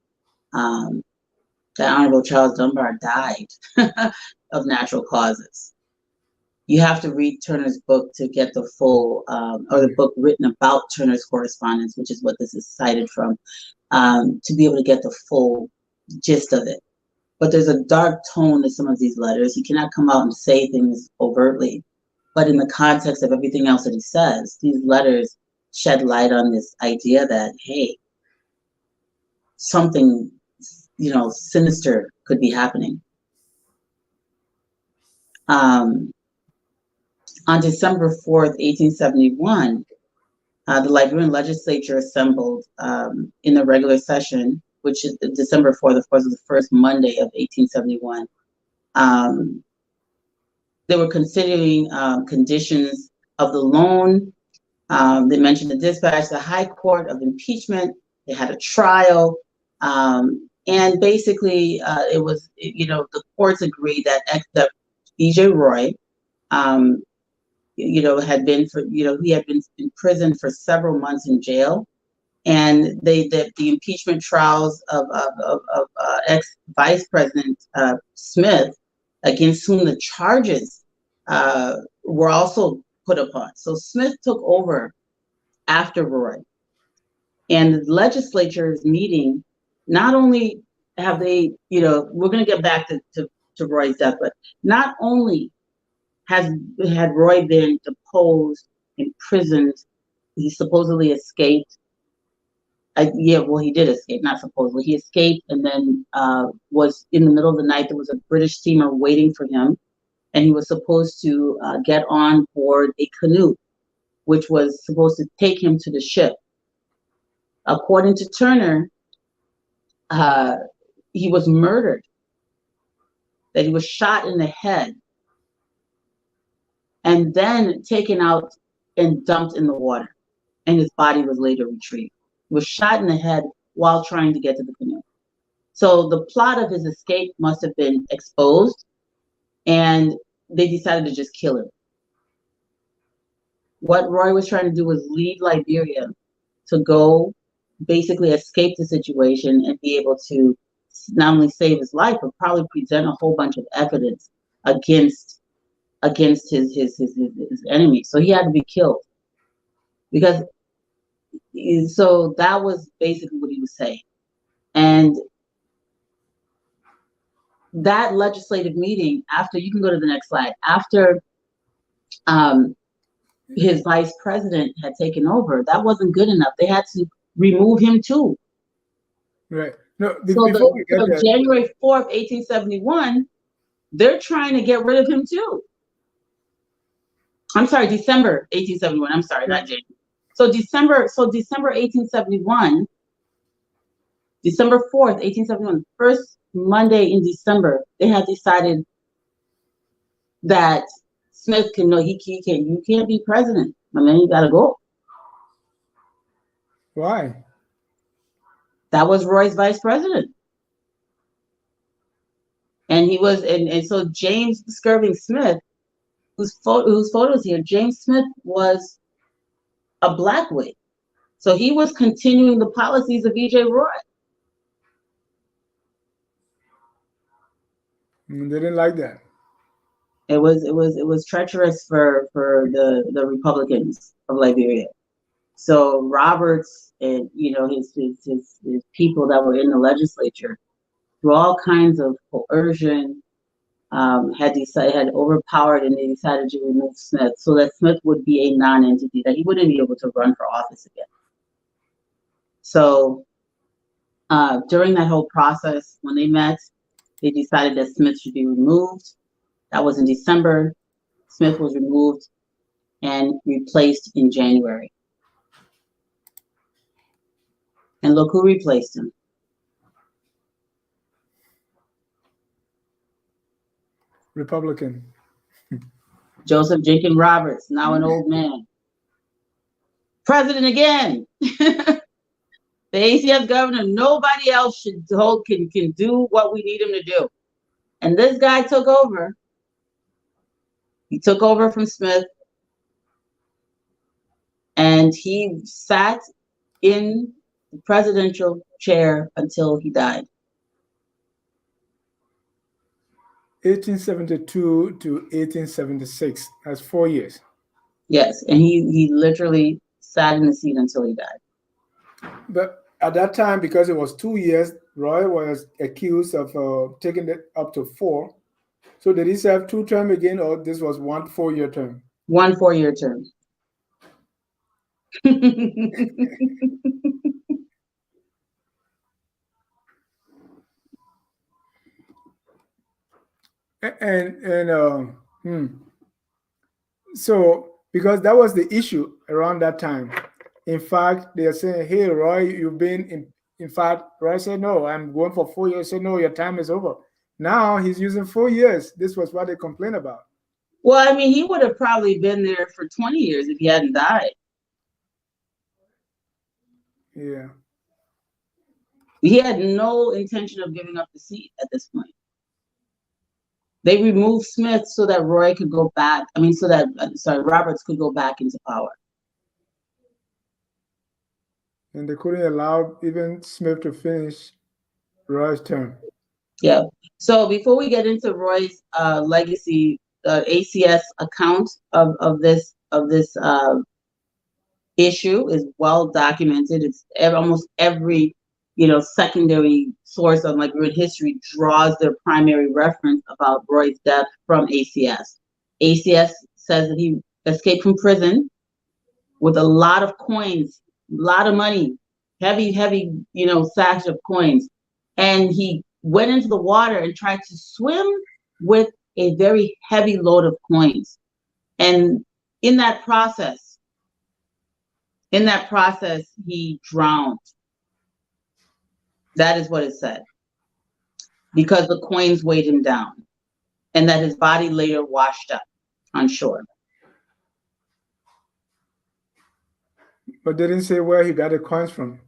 that Honorable Charles Dunbar died of natural causes. You have to read Turner's book to get the full, or the book written about Turner's correspondence, which is what this is cited from, to be able to get the full gist of it. But there's a dark tone to some of these letters. He cannot come out and say things overtly, but in the context of everything else that he says, these letters shed light on this idea that, hey, something, sinister could be happening. On December 4th, 1871, the Liberian legislature assembled in the regular session, which is December 4th, of course, was the first Monday of 1871. They were considering conditions of the loan. They mentioned the dispatch, the High Court of Impeachment. They had a trial. And basically, it was, the courts agreed that E.J. Roye, had been he had been in prison for several months in jail. And the impeachment trials of ex-Vice President Smith, against whom the charges were also put upon. So Smith took over after Roye. And the legislature is meeting. Not only have they, we're going to get back to Roy's death, but not only had Roye been deposed, imprisoned, he supposedly escaped. He did escape, not supposedly. He escaped and then was in the middle of the night. There was a British steamer waiting for him, and he was supposed to get on board a canoe, which was supposed to take him to the ship. According to Turner, he was murdered, that he was shot in the head, and then taken out and dumped in the water, and his body was later retrieved. He was shot in the head while trying to get to the canoe. So the plot of his escape must have been exposed, and they decided to just kill him. What Roye was trying to do was lead Liberia to go basically escape the situation and be able to not only save his life, but probably present a whole bunch of evidence against his enemy. So he had to be killed. So that was basically what he was saying. And that legislative meeting, after, you can go to the next slide, after his vice president had taken over, that wasn't good enough. They had to remove him too. Right. No, So there, January 4th, 1871, they're trying to get rid of him too. I'm sorry, December 1871. I'm sorry, not January. So December 1871, December 4th, 1871, first Monday in December, they had decided that Smith you can't be president. I mean, you gotta go. Why? That was Roy's vice president. And he was, and so James Skirving Smith, whose photos here, James Smith was a black Whig. So he was continuing the policies of E.J. Roye. They didn't like that. It was treacherous for the Republicans of Liberia. So Roberts and his people that were in the legislature, through all kinds of coercion, had overpowered, and they decided to remove Smith so that Smith would be a non-entity, that he wouldn't be able to run for office again. So during that whole process, when they met, they decided that Smith should be removed. That was in December. Smith was removed and replaced in January. And look who replaced him. Republican. Joseph Jenkins Roberts, now an old man. President again. The ACS governor, nobody else can do what we need him to do. And this guy took over. He took over from Smith, and he sat in the presidential chair until he died. 1872 to 1876. That's 4 years. Yes, and he literally sat in the seat until he died. But at that time, because it was 2 years, Roye was accused of taking it up to 4. So did he serve 2 terms again, or this was 1 4-year term? 1 4-year term. So because that was the issue around that time. In fact, they are saying, "Hey, Roye, you've been In fact, Roy said, no, I'm going for 4 years. He said, no, your time is over. Now he's using 4 years. This was what they complained about. Well, I mean, he would have probably been there for 20 years if he hadn't died. Yeah. He had no intention of giving up the seat at this point. They removed Smith so that Roy could go back. I mean, so that, Roberts could go back into power. And they couldn't allow even Smith to finish Roy's term. Yeah. So before we get into Roy's legacy, ACS account of this issue is well documented. It's almost every secondary source of Liberian history draws their primary reference about Roy's death from ACS. ACS says that he escaped from prison with a lot of coins, a lot of money, heavy, sacks of coins, and he went into the water and tried to swim with a very heavy load of coins. And in that process, he drowned. That is what it said. Because the coins weighed him down, and that his body later washed up on shore. But they didn't say where he got the coins from.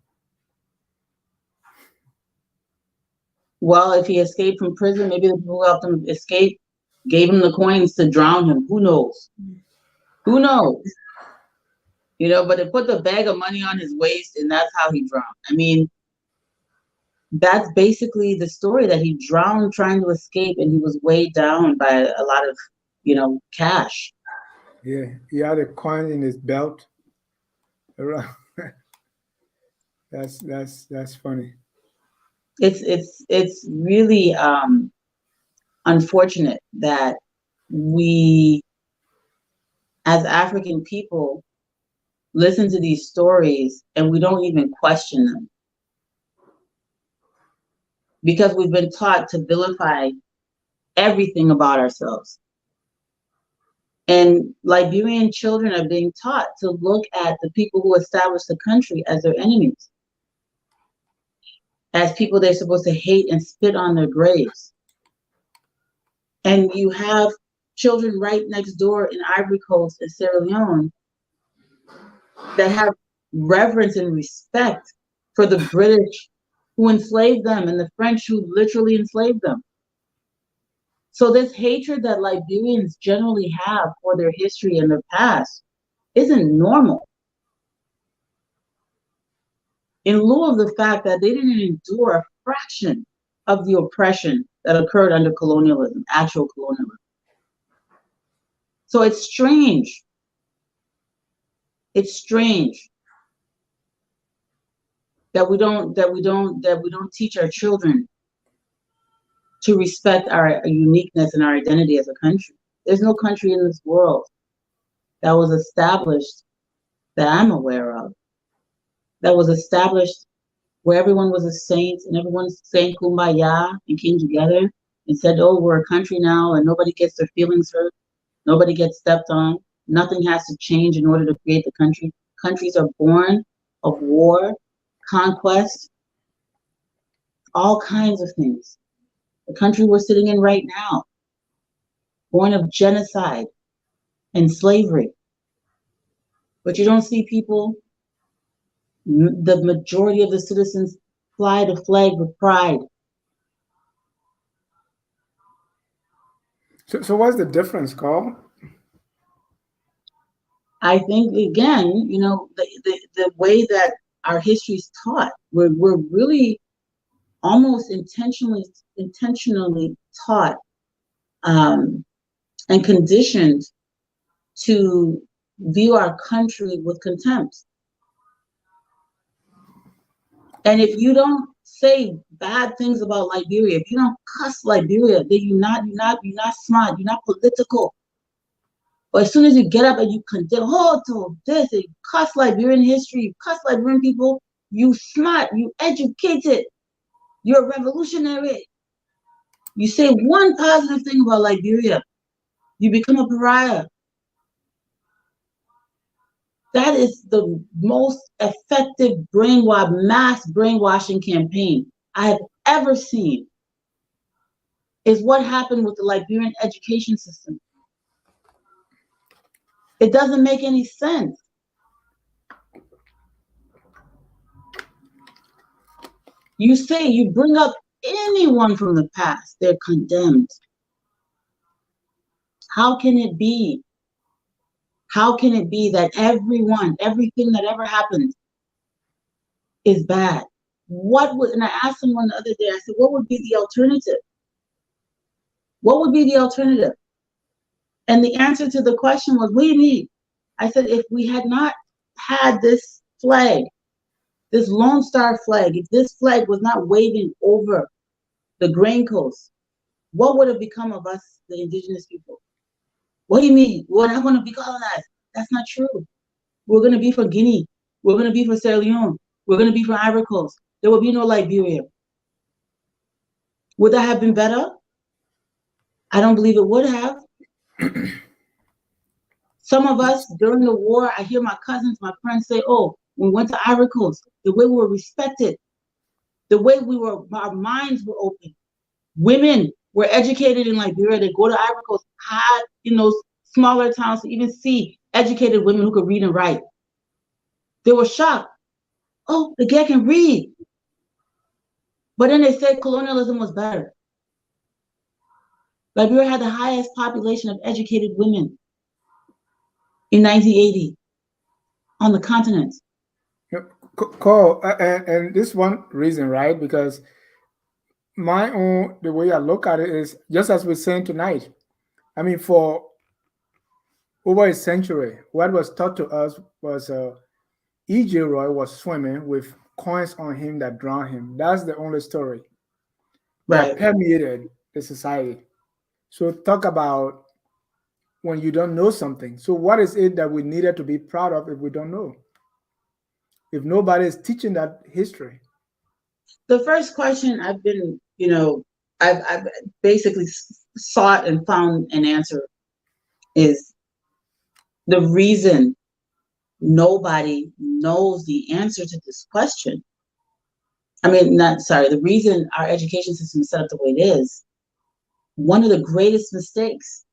Well, if he escaped from prison, maybe the people who helped him escape gave him the coins to drown him. Who knows? Who knows? But they put the bag of money on his waist, and that's how he drowned. I mean, that's basically the story, that he drowned trying to escape, and he was weighed down by a lot of, cash. Yeah, he had a coin in his belt. That's funny. It's really unfortunate that we, as African people, listen to these stories and we don't even question them, because we've been taught to vilify everything about ourselves. And Liberian children are being taught to look at the people who established the country as their enemies, as people they're supposed to hate and spit on their graves. And you have children right next door in Ivory Coast and Sierra Leone that have reverence and respect for the British who enslaved them and the French who literally enslaved them. So this hatred that Liberians generally have for their history and their past isn't normal. In lieu of the fact that they didn't endure a fraction of the oppression that occurred under colonialism, actual colonialism. So it's strange. It's strange that we don't teach our children to respect our uniqueness and our identity as a country. There's no country in this world that was established, that I'm aware of, that was established where everyone was a saint and everyone sang Kumbaya and came together and said, oh, we're a country now and nobody gets their feelings hurt, nobody gets stepped on, nothing has to change in order to create the country. Countries are born of war, conquest, all kinds of things. The country we're sitting in right now, born of genocide and slavery. But you don't see people, the majority of the citizens, fly the flag with pride. So what's the difference, Carl? I think, again, the way that our history is taught, we're really almost intentionally taught and conditioned to view our country with contempt. And if you don't say bad things about Liberia, if you don't cuss Liberia, then you're not smart, you're not political. But as soon as you get up and you condemn, to this, and you cuss Liberian history, you cuss Liberian people, you smart, you educated, you're a revolutionary. You say one positive thing about Liberia, you become a pariah. That is the most effective mass brainwashing campaign I have ever seen, is what happened with the Liberian education system. It doesn't make any sense. You bring up anyone from the past, they're condemned. How can it be? How can it be that everything that ever happened is bad? And I asked someone the other day, I said, what would be the alternative? What would be the alternative? And the answer to the question was, what do you mean? I said, if we had not had this flag, this Lone Star flag, if this flag was not waving over the Grain Coast, what would have become of us, the indigenous people? What do you mean? We're not going to be colonized. That's not true. We're going to be for Guinea. We're going to be for Sierra Leone. We're going to be for Ivory Coast. There will be no Liberia. Would that have been better? I don't believe it would have. Some of us during the war, I hear my cousins, my friends say, oh, when we went to Ivory Coast, the way we were respected, the way our minds were open. Women were educated in Liberia. They go to Ivory Coast, hide in those smaller towns to even see educated women who could read and write. They were shocked. Oh, the girl can read. But then they said colonialism was better. Liberia had the highest population of educated women in 1980 on the continent. Cool. And this one reason, right? Because the way I look at it is just as we're saying tonight. I mean, for over a century, what was taught to us was E.J. Roye was swimming with coins on him that drowned him. That's the only story that permeated the society. So talk about when you don't know something. So what is it that we needed to be proud of if we don't know? If nobody is teaching that history? The first question I've been, I've basically sought and found an answer is the reason nobody knows the answer to this question. The reason our education system is set up the way it is, one of the greatest mistakes,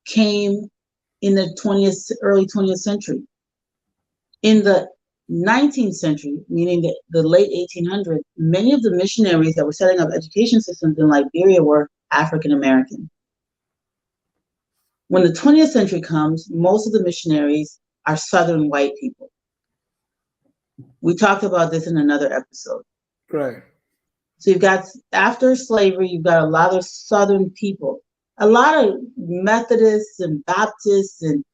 came in the early 20th century. In the 19th century, meaning the late 1800s, many of the missionaries that were setting up education systems in Liberia were African American. When the 20th century comes, most of the missionaries are Southern white people. We talked about this in another episode. Right. So you've got, after slavery, you've got a lot of Southern people, a lot of Methodists and Baptists and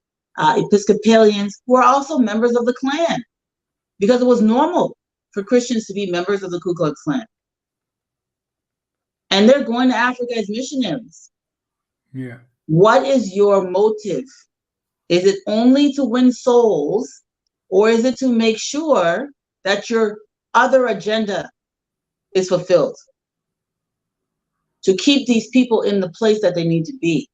Episcopalians who are also members of the Klan, because it was normal for Christians to be members of the Ku Klux Klan. And they're going to Africa as missionaries. Yeah. What is your motive? Is it only to win souls, or is it to make sure that your other agenda is fulfilled? To keep these people in the place that they need to be.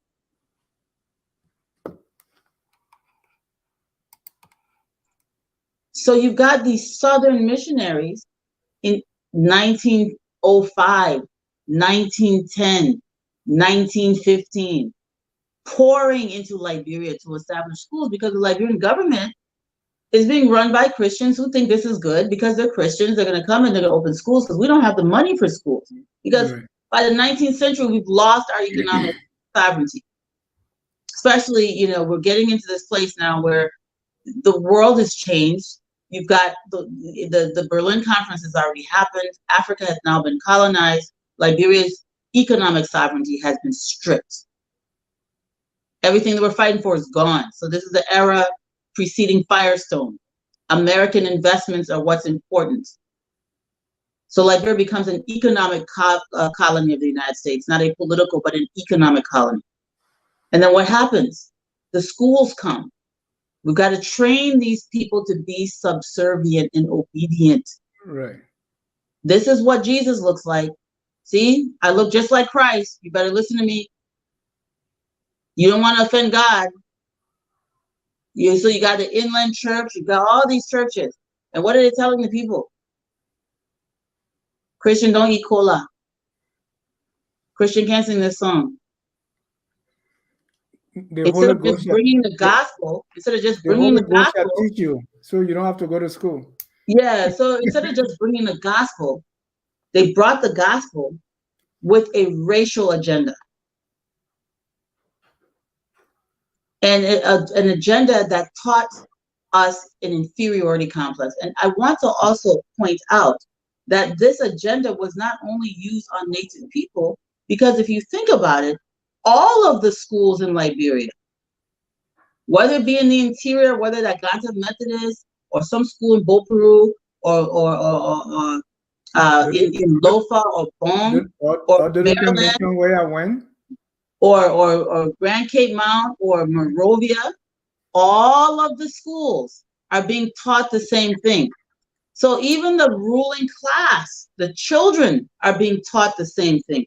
So you've got these Southern missionaries in 1905, 1910, 1915, pouring into Liberia to establish schools, because the Liberian government is being run by Christians who think this is good because they're Christians. They're going to come and they're going to open schools because we don't have the money for schools. Because by the 19th century, we've lost our economic sovereignty. Especially, we're getting into this place now where the world has changed. You've got the Berlin Conference has already happened. Africa has now been colonized. Liberia's economic sovereignty has been stripped. Everything that we're fighting for is gone. So this is the era preceding Firestone. American investments are what's important. So Liberia becomes an economic colony of the United States, not a political, but an economic colony. And then what happens? The schools come. We've got to train these people to be subservient and obedient. Right. This is what Jesus looks like. See, I look just like Christ. You better listen to me. You don't want to offend God. So you got the inland church, you got all these churches. And what are they telling the people? Christian don't eat cola. Christian can't sing this song. The Instead Holy of just Ghost shall, bringing the gospel, instead of just the bringing Holy the Ghost shall gospel, teach you, so you don't have to go to school. yeah, so instead of just bringing the gospel, they brought the gospel with a racial agenda. And an agenda that taught us an inferiority complex. And I want to also point out that this agenda was not only used on native people, because if you think about it, all of the schools in Liberia, whether it be in the interior, whether that Ganta Methodist or some school in Boperu or in Lofa or Bong or Or the little Maryland mission where I went. or Grand Cape Mount or Monrovia, all of the schools are being taught the same thing. So even the ruling class, the children are being taught the same thing.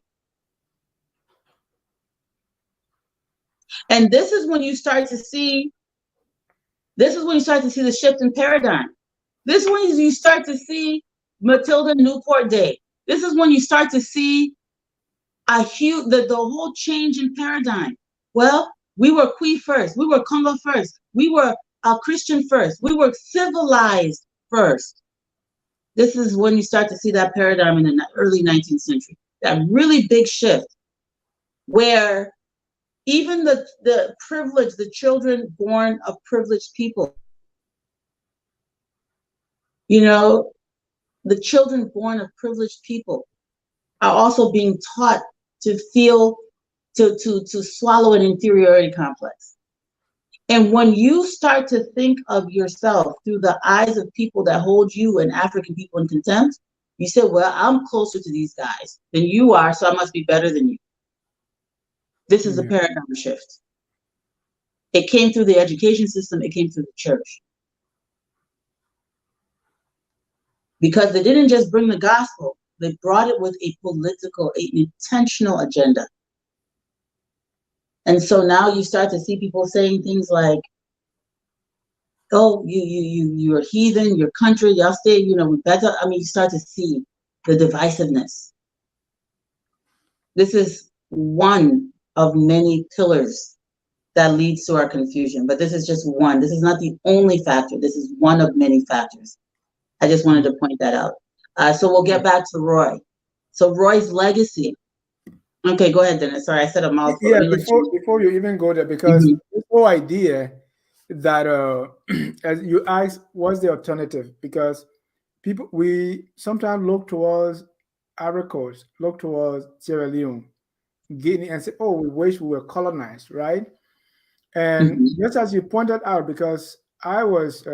And this is when you start to see the shift in paradigm. This is when you start to see Matilda Newport Day. This is when you start to see the whole change in paradigm. Well, we were Kui first, we were Congo first, we were Christian first, we were civilized first. This is when you start to see that paradigm in the early 19th century, that really big shift where even the privileged, the children born of privileged people, the children born of privileged people are also being taught to feel, to swallow an inferiority complex. And when you start to think of yourself through the eyes of people that hold you and African people in contempt, you say, well, I'm closer to these guys than you are, so I must be better than you. This is a paradigm shift. It came through the education system, it came through the church. Because they didn't just bring the gospel, they brought it with an intentional agenda. And so now you start to see people saying things like, oh, you're a heathen, your country, y'all stay, we better. I mean, you start to see the divisiveness. This is one of many pillars that leads to our confusion, but this is just one. This is not the only factor. This is one of many factors. I just wanted to point that out. So we'll get back to Roye. So Roye's legacy. Okay, go ahead, Dennis. Sorry, I said a mouthful. Yeah, before you even go there, because this whole idea that as you asked, what's the alternative? Because we sometimes look towards Ivory Coast, look towards Sierra Leone, Guinea, and say, oh, we wish we were colonized, right? And just as you pointed out, because I was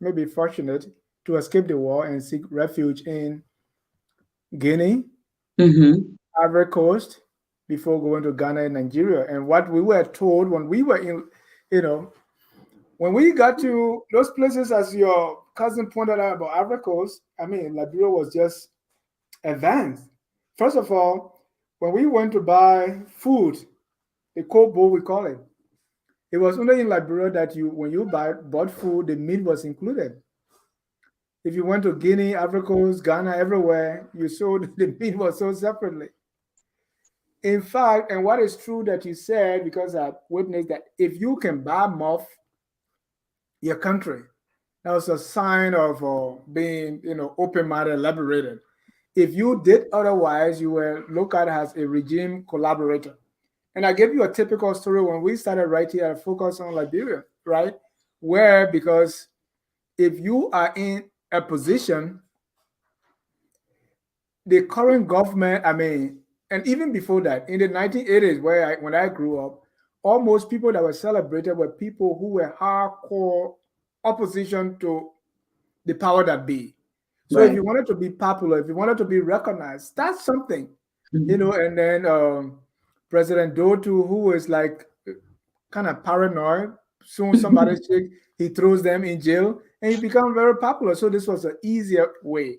maybe fortunate to escape the war and seek refuge in Guinea, Ivory Coast, before going to Ghana and Nigeria. And what we were told when we were in, when we got to those places, as your cousin pointed out about Ivory Coast, I mean, Liberia was just advanced. First of all, when we went to buy food, the kobo we call it, it was only in Liberia that when you bought food, the meat was included. If you went to Guinea, Ivory Coast, Ghana, everywhere, you saw the meat was sold separately. In fact, and what is true that you said, because I witnessed that if you can badmouth your country, that was a sign of being, open-minded, liberated. If you did otherwise, you were looked at as a regime collaborator. And I gave you a typical story when we started right here, I focused on Liberia, right? Where, because if you are in a position, the current government, I mean, and even before that, in the 1980s, when I grew up, almost people that were celebrated were people who were hardcore opposition to the power that be. So if you wanted to be popular, if you wanted to be recognized, that's something, And then President Dotu, who is like kind of paranoid, soon somebody he throws them in jail, and he become very popular. So this was an easier way.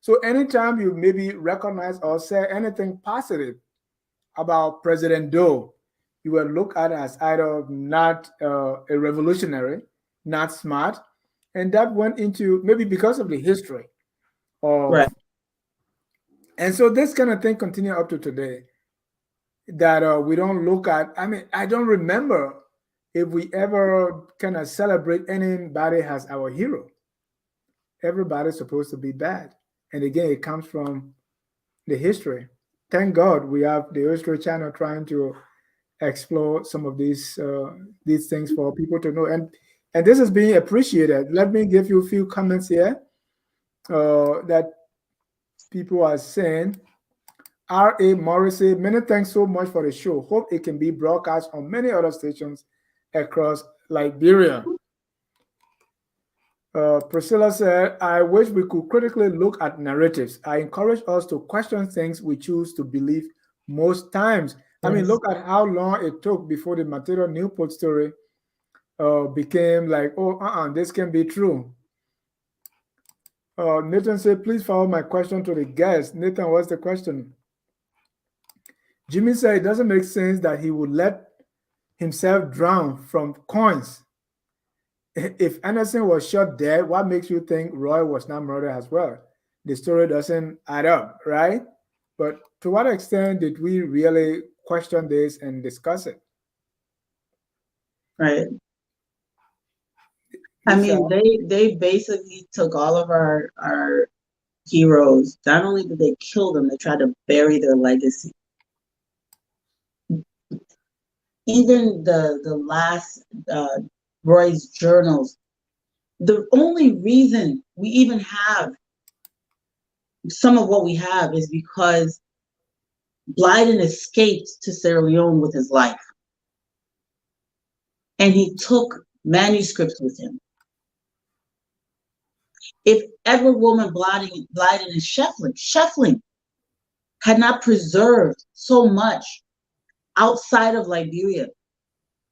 So anytime you maybe recognize or say anything positive about President Doe, you will look at it as either not a revolutionary not smart. And that went into maybe because of the history of, Right. and so this kind of thing continue up to today, that we don't look at. I mean, I don't remember if we ever kind of celebrate anybody as our hero. Everybody's supposed to be bad. And again, it comes from the history. Thank God we have the History Channel trying to explore some of these things for people to know. And this is being appreciated. Let me give you a few comments here that people are saying. R.A. Morrissey, many thanks so much for the show. Hope it can be broadcast on many other stations across Liberia. Priscilla said, I wish we could critically look at narratives. I encourage us to question things we choose to believe most times. I mean, Yes. look at how long it took before the Material Newport story became like, oh, this can be true. Nathan said, please forward my question to the guest. Nathan, what's the question? Jimmy said it doesn't make sense that he would let himself drown from coins. If Anderson was shot dead, what makes you think Roy was not murdered as well? The story doesn't add up, right? But to what extent did we really question this and discuss it? Right. I Lisa, mean, they basically took all of our heroes. Not only did they kill them, they tried to bury their legacy. Even the last Roy's journals. The only reason we even have some of what we have is because Blyden escaped to Sierra Leone with his life. And he took manuscripts with him. If Edward Woolman Blyden and Sheffling had not preserved so much outside of Liberia,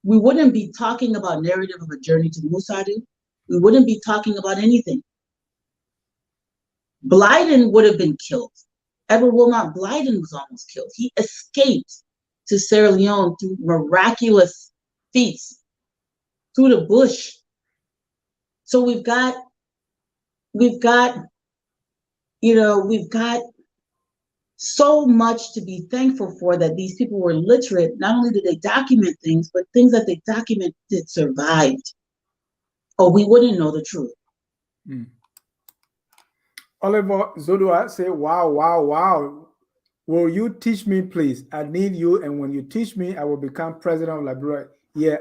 we wouldn't be talking about narrative of a journey to Musadu. We wouldn't be talking about anything. Blyden would have been killed. Edward Wilmot Blyden was almost killed. He escaped to Sierra Leone through miraculous feats, through the bush. So we've got so much to be thankful for, that these people were literate. Not only did they document things, but things that they documented survived, or we wouldn't know the truth. Oliver Zodua say, wow, wow, wow. Will you teach me, please? I need you. And when you teach me, I will become president of Liberia. Yeah.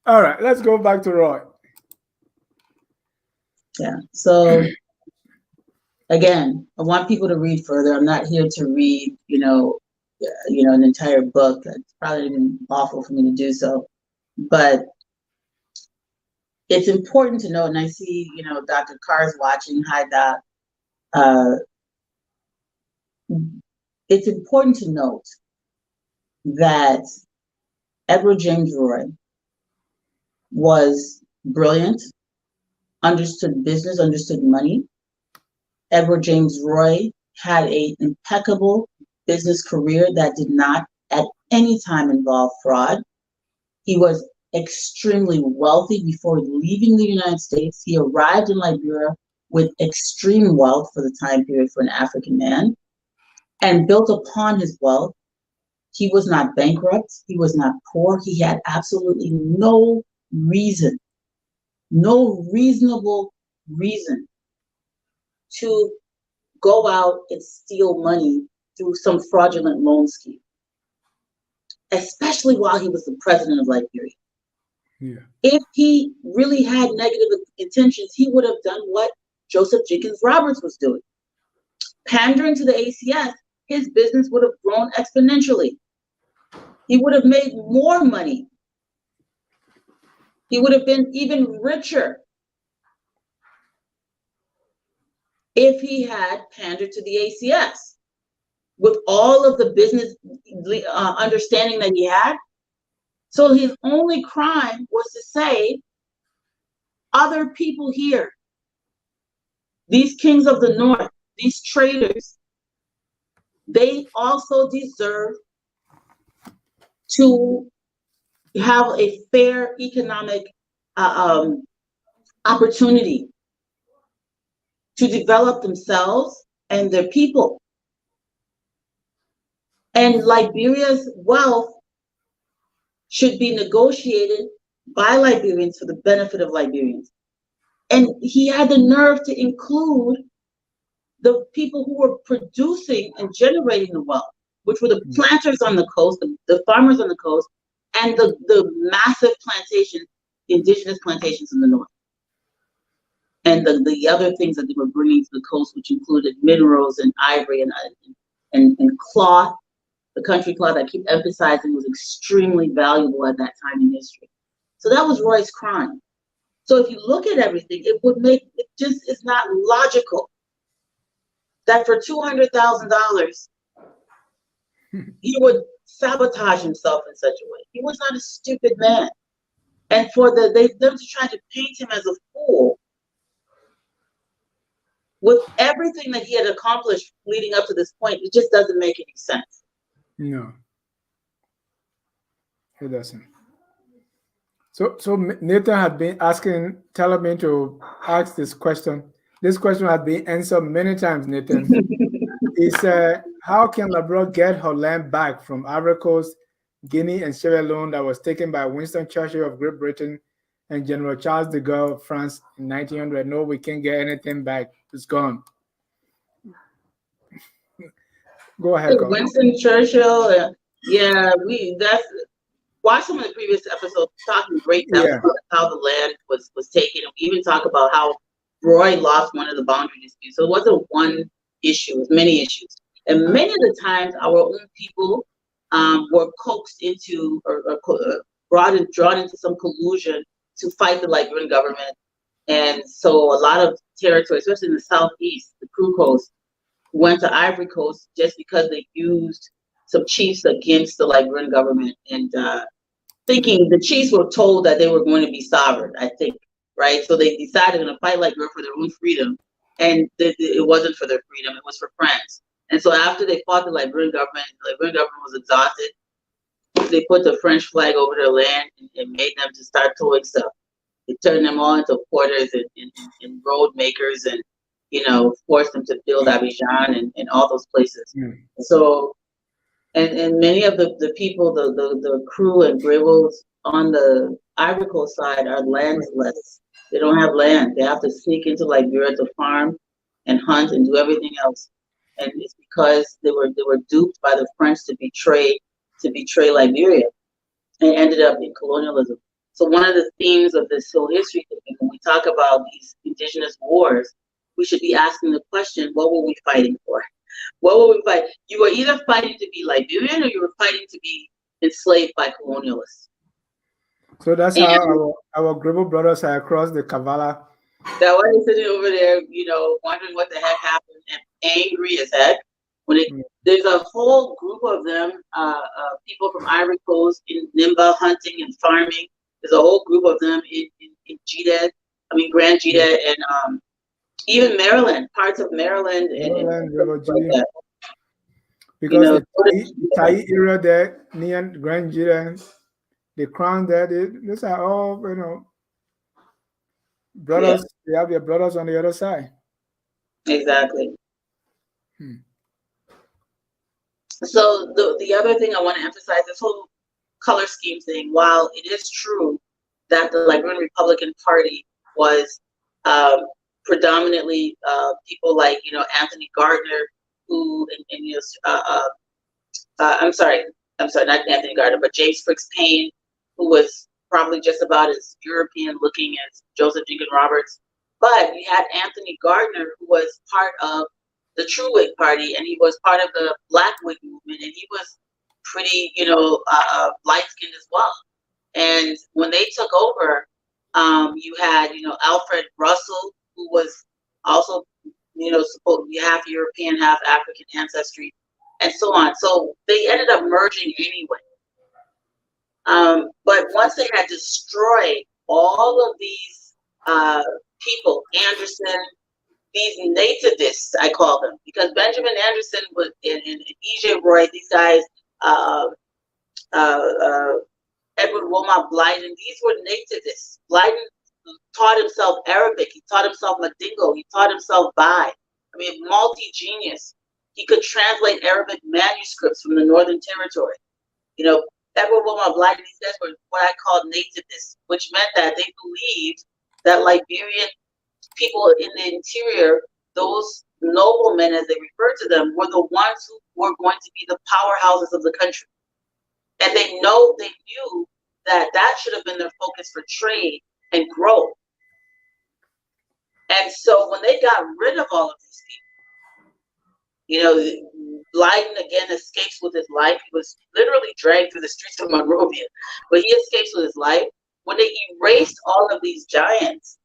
All right, let's go back to Roy. Yeah. So again, I want people to read further. I'm not here to read, an entire book. It's probably even awful for me to do so. But it's important to know, and I see, Dr. Carr's watching. Hi, Doc. It's important to note that Edward James Roy was brilliant, understood business, understood money. Edward James Roy had an impeccable business career that did not at any time involve fraud. He was extremely wealthy before leaving the United States. He arrived in Liberia with extreme wealth for the time period for an African man, and built upon his wealth. He was not bankrupt. He was not poor. He had absolutely no reasonable reason to go out and steal money through some fraudulent loan scheme, especially while he was the president of Liberia. Yeah. If he really had negative intentions, he would have done what Joseph Jenkins Roberts was doing. Pandering to the ACS, his business would have grown exponentially. He would have made more money. He would have been even richer if he had pandered to the ACS. With all of the business understanding that he had. So his only crime was to say, other people here, these kings of the north, these traitors, they also deserve to have a fair economic opportunity to develop themselves and their people. And Liberia's wealth should be negotiated by Liberians for the benefit of Liberians. And he had the nerve to include the people who were producing and generating the wealth, which were the planters on the coast, the farmers on the coast, and the massive plantations, indigenous plantations in the north. And the other things that they were bringing to the coast, which included minerals and ivory and cloth. The country cloth, I keep emphasizing, was extremely valuable at that time in history. So that was Roy's crime. So if you look at everything, it just is not logical that for $200,000 he would sabotage himself in such a way. He was not a stupid man. And for them to try to paint him as a fool with everything that he had accomplished leading up to this point, it just doesn't make any sense. No, it doesn't. So Nathan had been telling me to ask this question. This question had been answered many times, Nathan. He said, how can Liberia get her land back from Ivory Coast, Guinea, and Sierra Leone that was taken by Winston Churchill of Great Britain and General Charles de Gaulle of France in 1900? No, we can't get anything back. It's gone. Go ahead. Winston Churchill, that's watch some of the previous episodes talking great depth about how the land was taken. And we even talk about how Roye lost one of the boundary disputes. So it wasn't one issue, it was many issues. And many of the times our own people were coaxed into or drawn into some collusion to fight the Liberian government. And so a lot of territory, especially in the southeast, the Crew Coast, went to Ivory Coast just because they used some chiefs against the Liberian government, and thinking the chiefs were told that they were going to be sovereign, I think, right? So they decided to fight Liberia for their own freedom, and it wasn't for their freedom, it was for France. And so after they fought the Liberian government was exhausted. They put the French flag over their land and made them to start towing stuff. They turned them all into porters and road makers, and forced them to build Abidjan and all those places. So and many of the people, the crew and Grewals on the Ivory Coast side are landless. They don't have land. They have to sneak into Liberia to farm and hunt and do everything else. And it's because they were duped by the French to betray Liberia, and ended up in colonialism. So one of the themes of this whole history, when we talk about these indigenous wars, we should be asking the question, what were we fighting for? What were we fighting? You were either fighting to be Liberian or you were fighting to be enslaved by colonialists. So that's how our Grebo brothers are across the Kavala. That why they're sitting over there, wondering what the heck happened and angry as heck. There's a whole group of them, people from Ivory Coast in Nimba hunting and farming. There's a whole group of them in Grand Jida, and even Maryland, parts of Maryland, and like because the Tai area there near Grand Jida, the Crown there, these are all brothers. They have their brothers on the other side. Exactly. So the other thing I want to emphasize, this whole color scheme thing, while it is true that the Liberian Republican Party was predominantly people like Anthony Gardner, who I'm sorry, not Anthony Gardner, but James Fricks Payne, who was probably just about as European looking as Joseph Jenkins Roberts. But we had Anthony Gardner, who was part of the True Whig Party, and he was part of the Black Whig movement, and he was pretty, light-skinned as well. And when they took over, you had, Alfred Russell, who was also, supposed to be half European, half African ancestry, and so on. So they ended up merging anyway. But once they had destroyed all of these people, Anderson, these nativists, I call them, because Benjamin Anderson was in E.J. Roye, these guys, Edward Wilmot Blyden. These were nativists. Blyden taught himself Arabic. He taught himself Mandingo. He taught himself Bai. I mean, multi-genius. He could translate Arabic manuscripts from the Northern Territory. You know, Edward Wilmot Blyden, these guys were what I call nativists, which meant that they believed that Liberian people in the interior, those noblemen, as they refer to them, were the ones who were going to be the powerhouses of the country. And they knew that that should have been their focus for trade and growth. And so when they got rid of all of these people, you know, Blyden again escapes with his life. He was literally dragged through the streets of Monrovia, but he escapes with his life. When they erased all of these giants,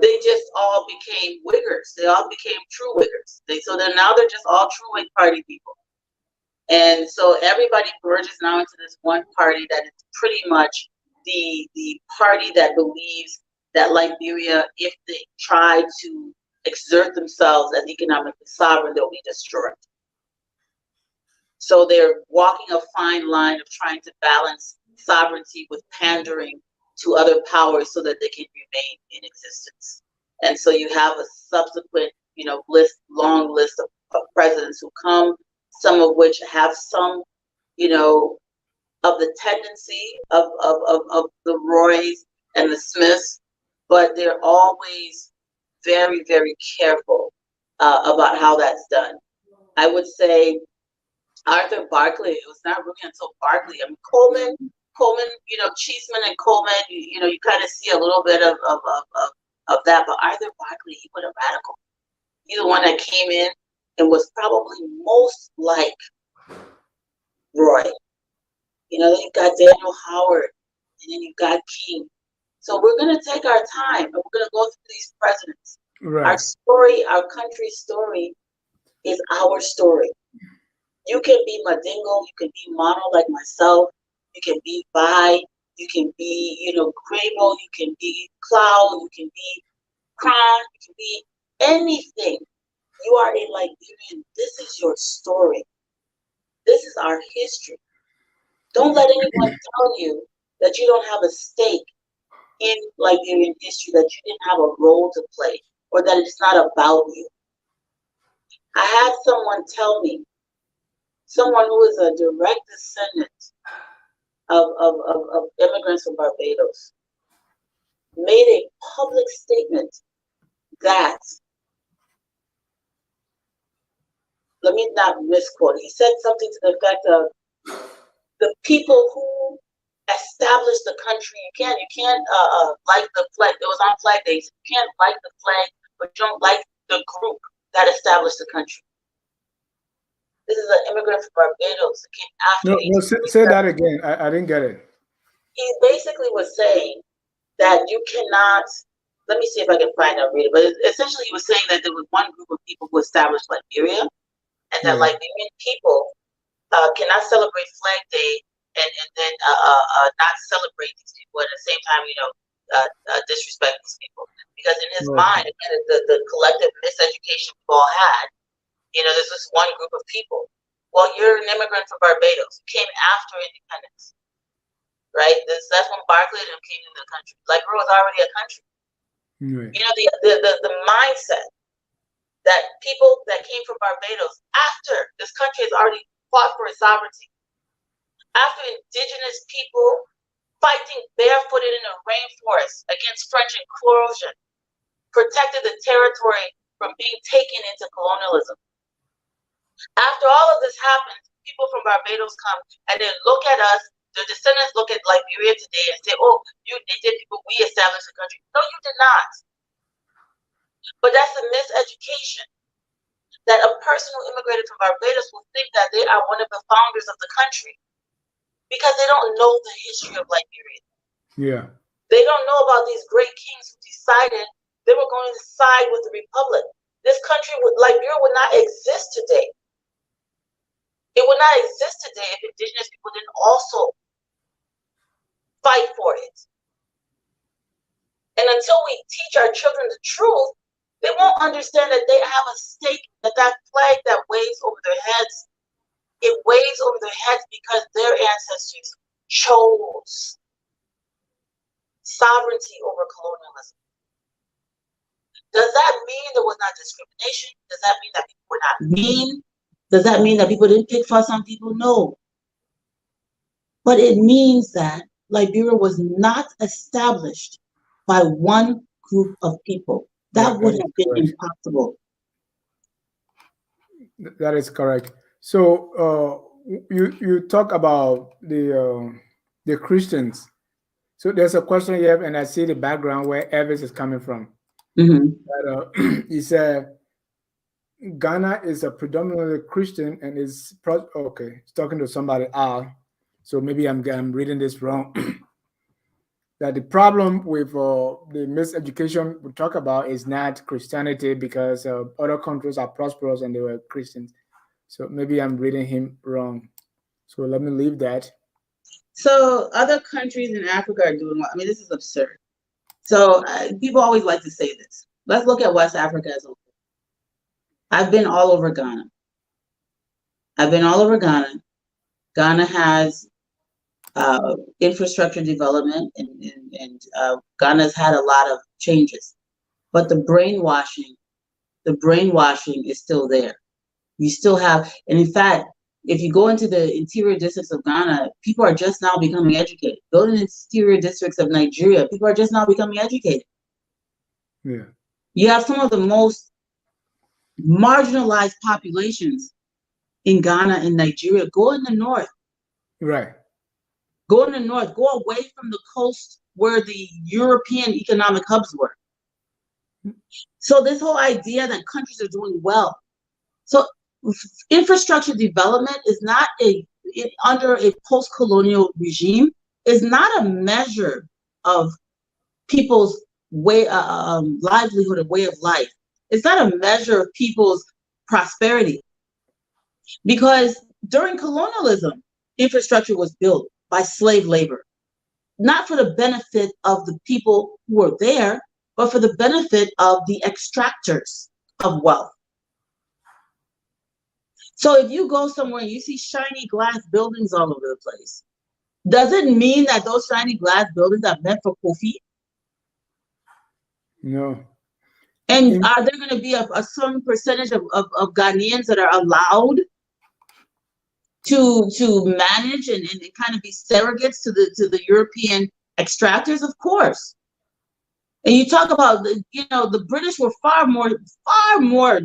they just all became Whiggers. They all became true Whiggers. So now they're just all true Whig Party people. And so everybody merges now into this one party that is pretty much the party that believes that Liberia, if they try to exert themselves as economically sovereign, they'll be destroyed. So they're walking a fine line of trying to balance sovereignty with pandering to other powers so that they can remain in existence. And so you have a subsequent, long list of presidents who come, some of which have some, of the tendency of the Roys and the Smiths, but they're always very, very careful about how that's done. I would say Arthur Barkley, it was not really until Barkley. I mean, Coleman, Cheeseman and Coleman, you kind of see a little bit of that, but Arthur Barkley, he was a radical. He's the one that came in and was probably most like Roy. Then you got Daniel Howard, and then you got King. So we're going to take our time, and we're going to go through these presidents. Right. Our story, our country's story, is our story. You can be Mandingo, you can be Mono like myself, you can be Bai, you can be, Gramo, you can be Cloud, you can be Kron, you can be anything. You are a Liberian. This is your story. This is our history. Don't let anyone tell you that you don't have a stake in Liberian history, that you didn't have a role to play, or that it's not about you. I had someone tell me, someone who is a direct descendant of immigrants from Barbados, made a public statement that, let me not misquote, he said something to the effect of, the people who established the country, you can't like the flag. It was on Flag Days. You can't like the flag, but you don't like the group that established the country. This is an immigrant from Barbados that came after. No, say that again. I didn't get it. He basically was saying that you cannot. Let me see if I can find and read it. But essentially, he was saying that there was one group of people who established Liberia, and that Liberian people cannot celebrate Flag Day and then not celebrate these people at the same time, disrespect these people. Because in his mind, again, the collective miseducation we've all had, there's this one group of people. Well, you're an immigrant from Barbados. You came after independence, right? That's when Barclay and them came into the country. Liberia was already a country. Right. The mindset that people that came from Barbados after this country has already fought for its sovereignty, after indigenous people fighting barefooted in the rainforest against French incursion, protected the territory from being taken into colonialism. After all of this happens, people from Barbados come and they look at us, their descendants look at Liberia today and say, oh, you native people, we established the country. No, you did not. But that's a miseducation. That a person who immigrated from Barbados will think that they are one of the founders of the country because they don't know the history of Liberia. Yeah. They don't know about these great kings who decided they were going to side with the Republic. This country, Liberia, would not exist today. It would not exist today if indigenous people didn't also fight for it. And until we teach our children the truth, they won't understand that they have a stake, that flag that waves over their heads it weighs over their heads because their ancestors chose sovereignty over colonialism. Does that mean there was not discrimination? Does that mean that people were not mean? Does that mean that people didn't pick fuss on people? No. But it means that Liberia was not established by one group of people. That would have been impossible. That is correct. So you talk about the Christians. So there's a question here, and I see the background where Elvis is coming from. He said Ghana is a predominantly Christian and is okay. He's talking to somebody else, so maybe I'm reading this wrong. That the problem with the miseducation we talk about is not Christianity, because other countries are prosperous and they were Christians. So maybe I'm reading him wrong. So let me leave that. So other countries in Africa are doing well. I mean, this is absurd. So people always like to say this. Let's look at West Africa as a whole. I've been all over Ghana. Ghana has infrastructure development, and Ghana's had a lot of changes, but the brainwashing is still there. You still have, and in fact, if you go into the interior districts of Ghana, people are just now becoming educated. Go to the interior districts of Nigeria, people are just now becoming educated. Yeah. You have some of the most marginalized populations in Ghana and Nigeria. Go in the north. Right. Go in the north. Go away from the coast where the European economic hubs were. So this whole idea that countries are doing well. So infrastructure development is not under a post-colonial regime, is not a measure of people's livelihood and way of life. It's not a measure of people's prosperity. Because during colonialism, infrastructure was built by slave labor, not for the benefit of the people who were there, but for the benefit of the extractors of wealth. So if you go somewhere and you see shiny glass buildings all over the place, does it mean that those shiny glass buildings are meant for Kofi? No. And are there going to be a certain percentage of Ghanaians that are allowed to manage and kind of be surrogates to the European extractors? Of course. And you talk about the British were far more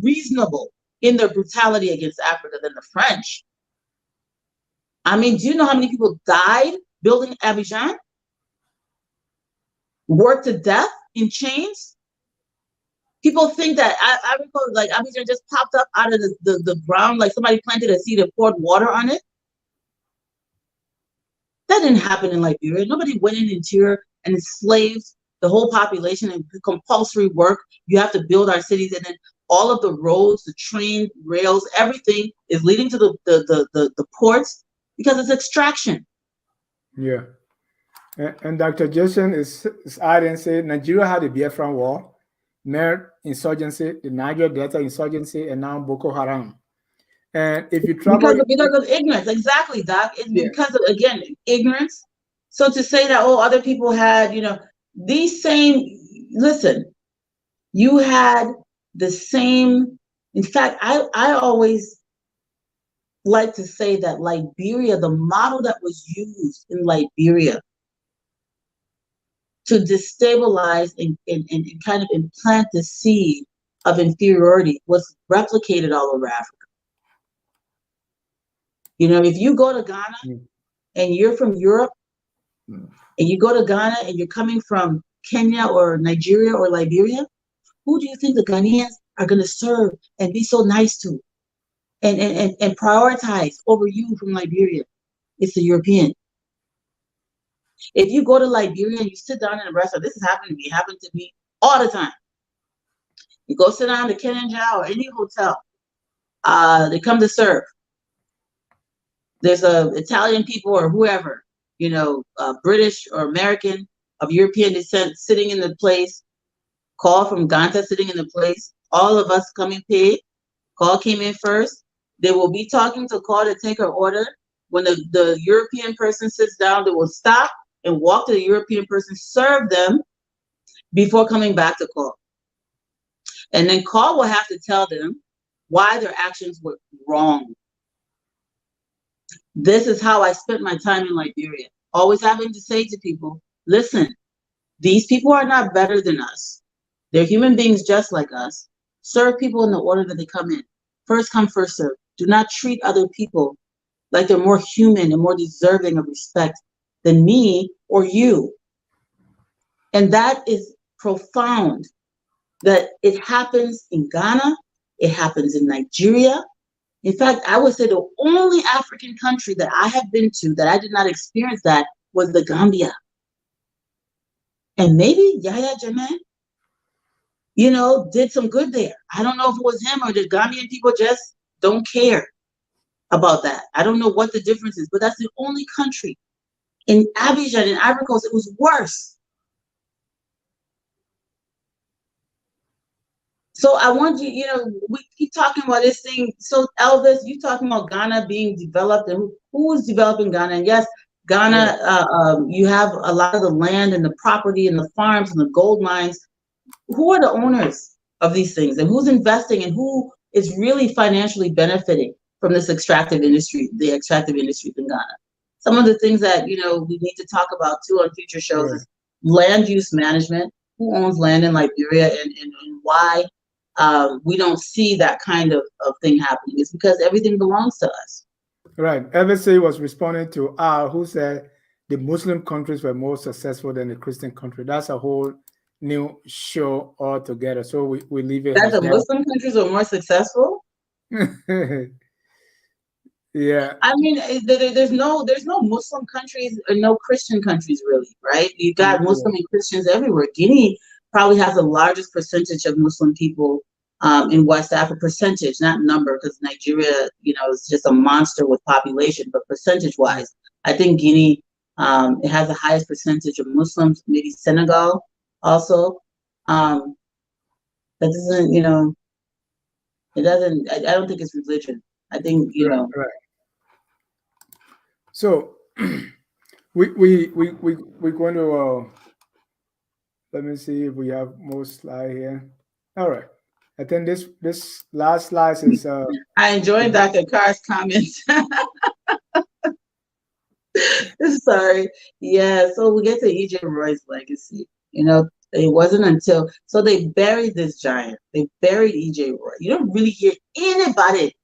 reasonable in their brutality against Africa than the French. I mean, do you know how many people died building Abidjan? Worked to death in chains? People think that I recall, like, Abidjan just popped up out of the ground, like somebody planted a seed and poured water on it. That didn't happen in Liberia. Nobody went in the interior and enslaved the whole population and compulsory work. You have to build our cities, and then all of the roads, the train, rails, everything is leading to the ports because it's extraction. Yeah. And Dr. Jason is adding, say Nigeria had the Biafran War, Mer insurgency, the Niger Delta insurgency, and now Boko Haram. And if you travel, because of ignorance, exactly, Doc. It's because of, again, ignorance. So to say that, oh, other people had, these same, listen, you had the same. In fact, I always like to say that Liberia, the model that was used in Liberia to destabilize and kind of implant the seed of inferiority was replicated all over Africa. If you go to Ghana and you're from Europe, and you go to Ghana and you're coming from Kenya or Nigeria or Liberia, who do you think the Ghanaians are going to serve and be so nice to and prioritize over you from Liberia? It's the European. If you go to Liberia and you sit down in a restaurant, this is happening to me all the time. You go sit down at Kenenja or any hotel, they come to serve. There's Italian people or whoever, British or American of European descent sitting in the place, call from Ganta sitting in the place, all of us coming paid, call came in first, They will be talking to call to take her order. When the European person sits down, they will stop and walk to the European person, serve them before coming back to call. And then call will have to tell them why their actions were wrong. This is how I spent my time in Liberia, always having to say to people, listen, these people are not better than us. They're human beings just like us. Serve people in the order that they come in. First come, first serve. Do not treat other people like they're more human and more deserving of respect than me or you. And that is profound, that it happens in Ghana, it happens in Nigeria. In fact, I would say the only African country that I have been to that I did not experience that was the Gambia. And maybe Yahya Jammeh, did some good there. I don't know if it was him or the Gambian people just don't care about that. I don't know what the difference is, but that's the only country. In Abidjan, in Ivory Coast, it was worse. So I want you, we keep talking about this thing. So Elvis, you talking about Ghana being developed, and who is developing Ghana? And yes, Ghana, you have a lot of the land and the property and the farms and the gold mines. Who are the owners of these things, and who's investing, and who is really financially benefiting from this extractive industry, the extractive industry in Ghana? Some of the things that, we need to talk about too on future shows is land use management. Who owns land in Liberia, and why we don't see that kind of thing happening? It's because everything belongs to us. Right. FSA was responding to R, who said the Muslim countries were more successful than the Christian country. That's a whole new show altogether. So we leave it. That the Muslim countries are more successful? Yeah. I mean, there's no Muslim countries or no Christian countries, really, right? You got Muslim and Christians everywhere. Guinea probably has the largest percentage of Muslim people in West Africa, percentage, not number, because Nigeria, is just a monster with population, but percentage-wise, I think Guinea, it has the highest percentage of Muslims, maybe Senegal also. That doesn't, it doesn't, I don't think it's religion. I think, Right. So we're going to let me see if we have more slide here. All right. I think this last slide is I enjoyed Dr. Carr's comments. Sorry. Yeah, so we get to E.J. Roy's legacy. It wasn't until they buried this giant. They buried E.J. Roy. You don't really hear anybody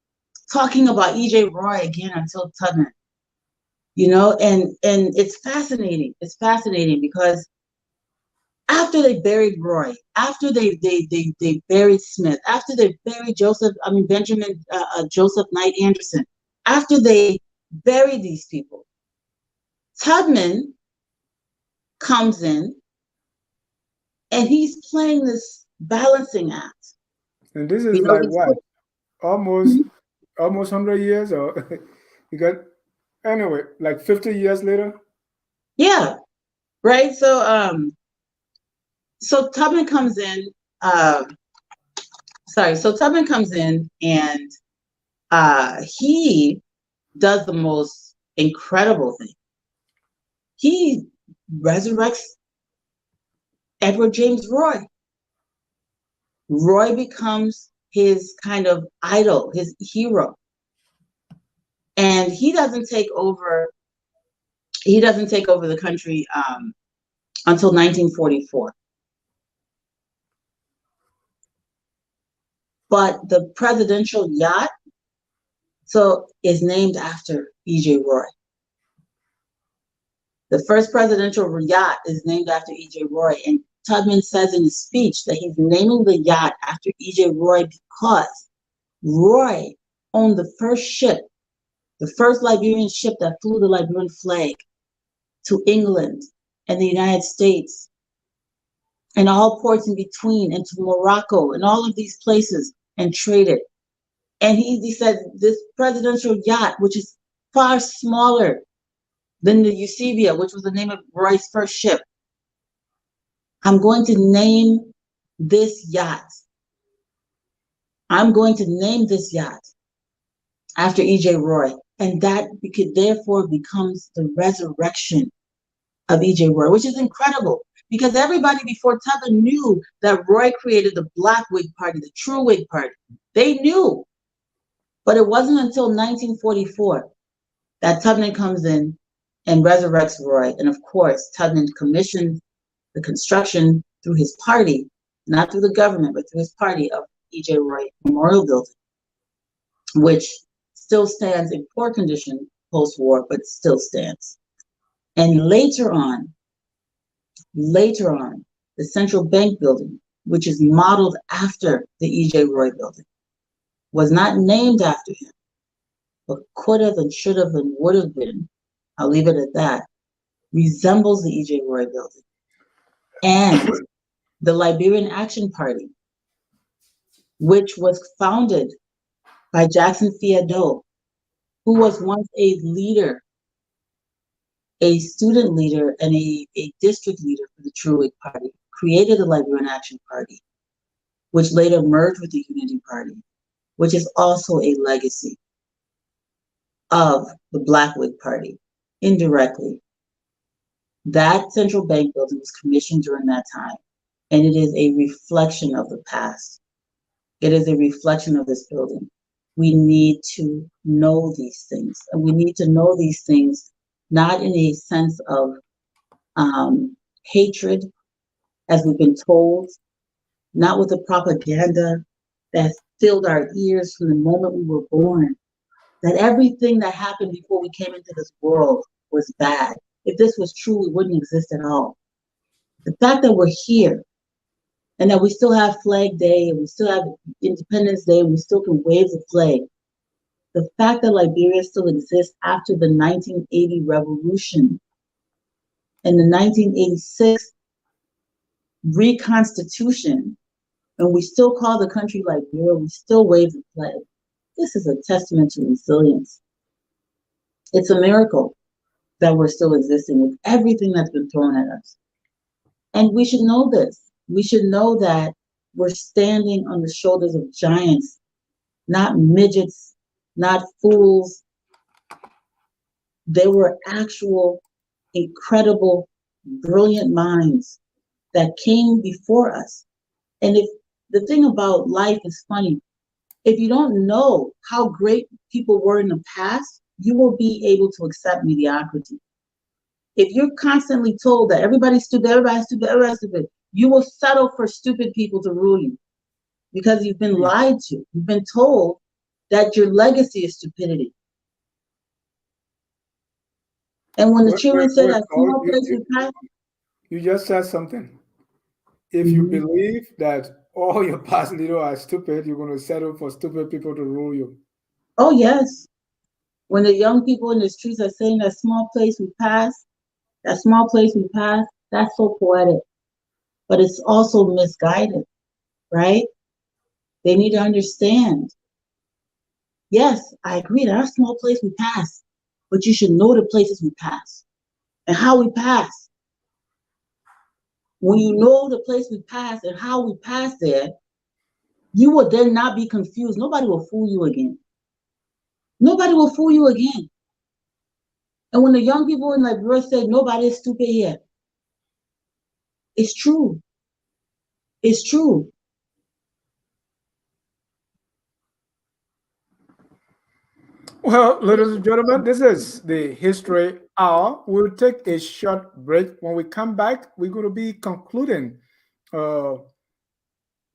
talking about E.J. Roy again until Tubman. And it's fascinating. It's fascinating because after they buried Roy, after they buried Smith, after they buried Benjamin Joseph Knight Anderson, after they buried these people, Tubman comes in and he's playing this balancing act. And this is what? Almost 100 years, or you got anyway, like 50 years later? Yeah. Right. So Tubman comes in, Tubman comes in and he does the most incredible thing. He resurrects Edward James Roy. Roy becomes his kind of idol, his hero. And he doesn't take over the country until 1944. But the presidential yacht is named after E.J. Roy. The first presidential yacht is named after E.J. Roy. And Tubman says in his speech that he's naming the yacht after E.J. Roy because Roy owned the first ship, the first Liberian ship that flew the Liberian flag to England and the United States and all ports in between, and to Morocco and all of these places, and traded. And he said this presidential yacht, which is far smaller than the Eusebia, which was the name of Roy's first ship, I'm going to name this yacht. I'm going to name this yacht after E.J. Roye. And that therefore becomes the resurrection of E.J. Roye, which is incredible because everybody before Tubman knew that Roye created the Black Whig Party, the true Whig Party. They knew. But it wasn't until 1944 that Tubman comes in and resurrects Roye. And of course, Tubman commissioned the construction through his party, not through the government, but through his party, of E.J. Roye Memorial Building, which still stands in poor condition post-war, but still stands. And later on, the Central Bank Building, which is modeled after the E.J. Roye Building, was not named after him, but could have and should have and would have been, I'll leave it at that, resembles the E.J. Roye Building. And the Liberian Action Party, which was founded by Jackson Fiado, who was once a leader, a student leader, and a district leader for the True Whig Party, created the Liberian Action Party, which later merged with the Unity Party, which is also a legacy of the Black Whig Party, indirectly. That Central Bank Building was commissioned during that time, and it is a reflection of the past. It is a reflection of this building. We need to know these things, and we need to know these things not in a sense of hatred, as we've been told, not with the propaganda that filled our ears from the moment we were born, that everything that happened before we came into this world was bad. If this was true, we wouldn't exist at all. The fact that we're here and that we still have Flag Day and we still have Independence Day and we still can wave the flag, the fact that Liberia still exists after the 1980 revolution and the 1986 reconstitution, and we still call the country Liberia, we still wave the flag. This is a testament to resilience. It's a miracle that we're still existing with everything that's been thrown at us. And we should know this. We should know that we're standing on the shoulders of giants, not midgets, not fools. They were actual, incredible, brilliant minds that came before us. And if the thing about life is funny, if you don't know how great people were in the past, you will be able to accept mediocrity. If you're constantly told that everybody's stupid, everybody's stupid, everybody's stupid, you will settle for stupid people to rule you because you've been lied to. You've been told that your legacy is stupidity. And when the children say that small place we pass, you just said something. If you believe that all your past leaders are stupid, you're going to settle for stupid people to rule you. Oh, yes. When the young people in the streets are saying that small place we pass, that's so poetic. But it's also misguided, right? They need to understand. Yes, I agree, that our small place we pass, but you should know the places we pass and how we pass. When you know the place we pass and how we pass there, you will then not be confused. Nobody will fool you again. Nobody will fool you again. And when the young people in Liberia say nobody is stupid here, it's true. It's true. Well, ladies and gentlemen, this is the History Hour. We'll take a short break. When we come back, we're going to be concluding. No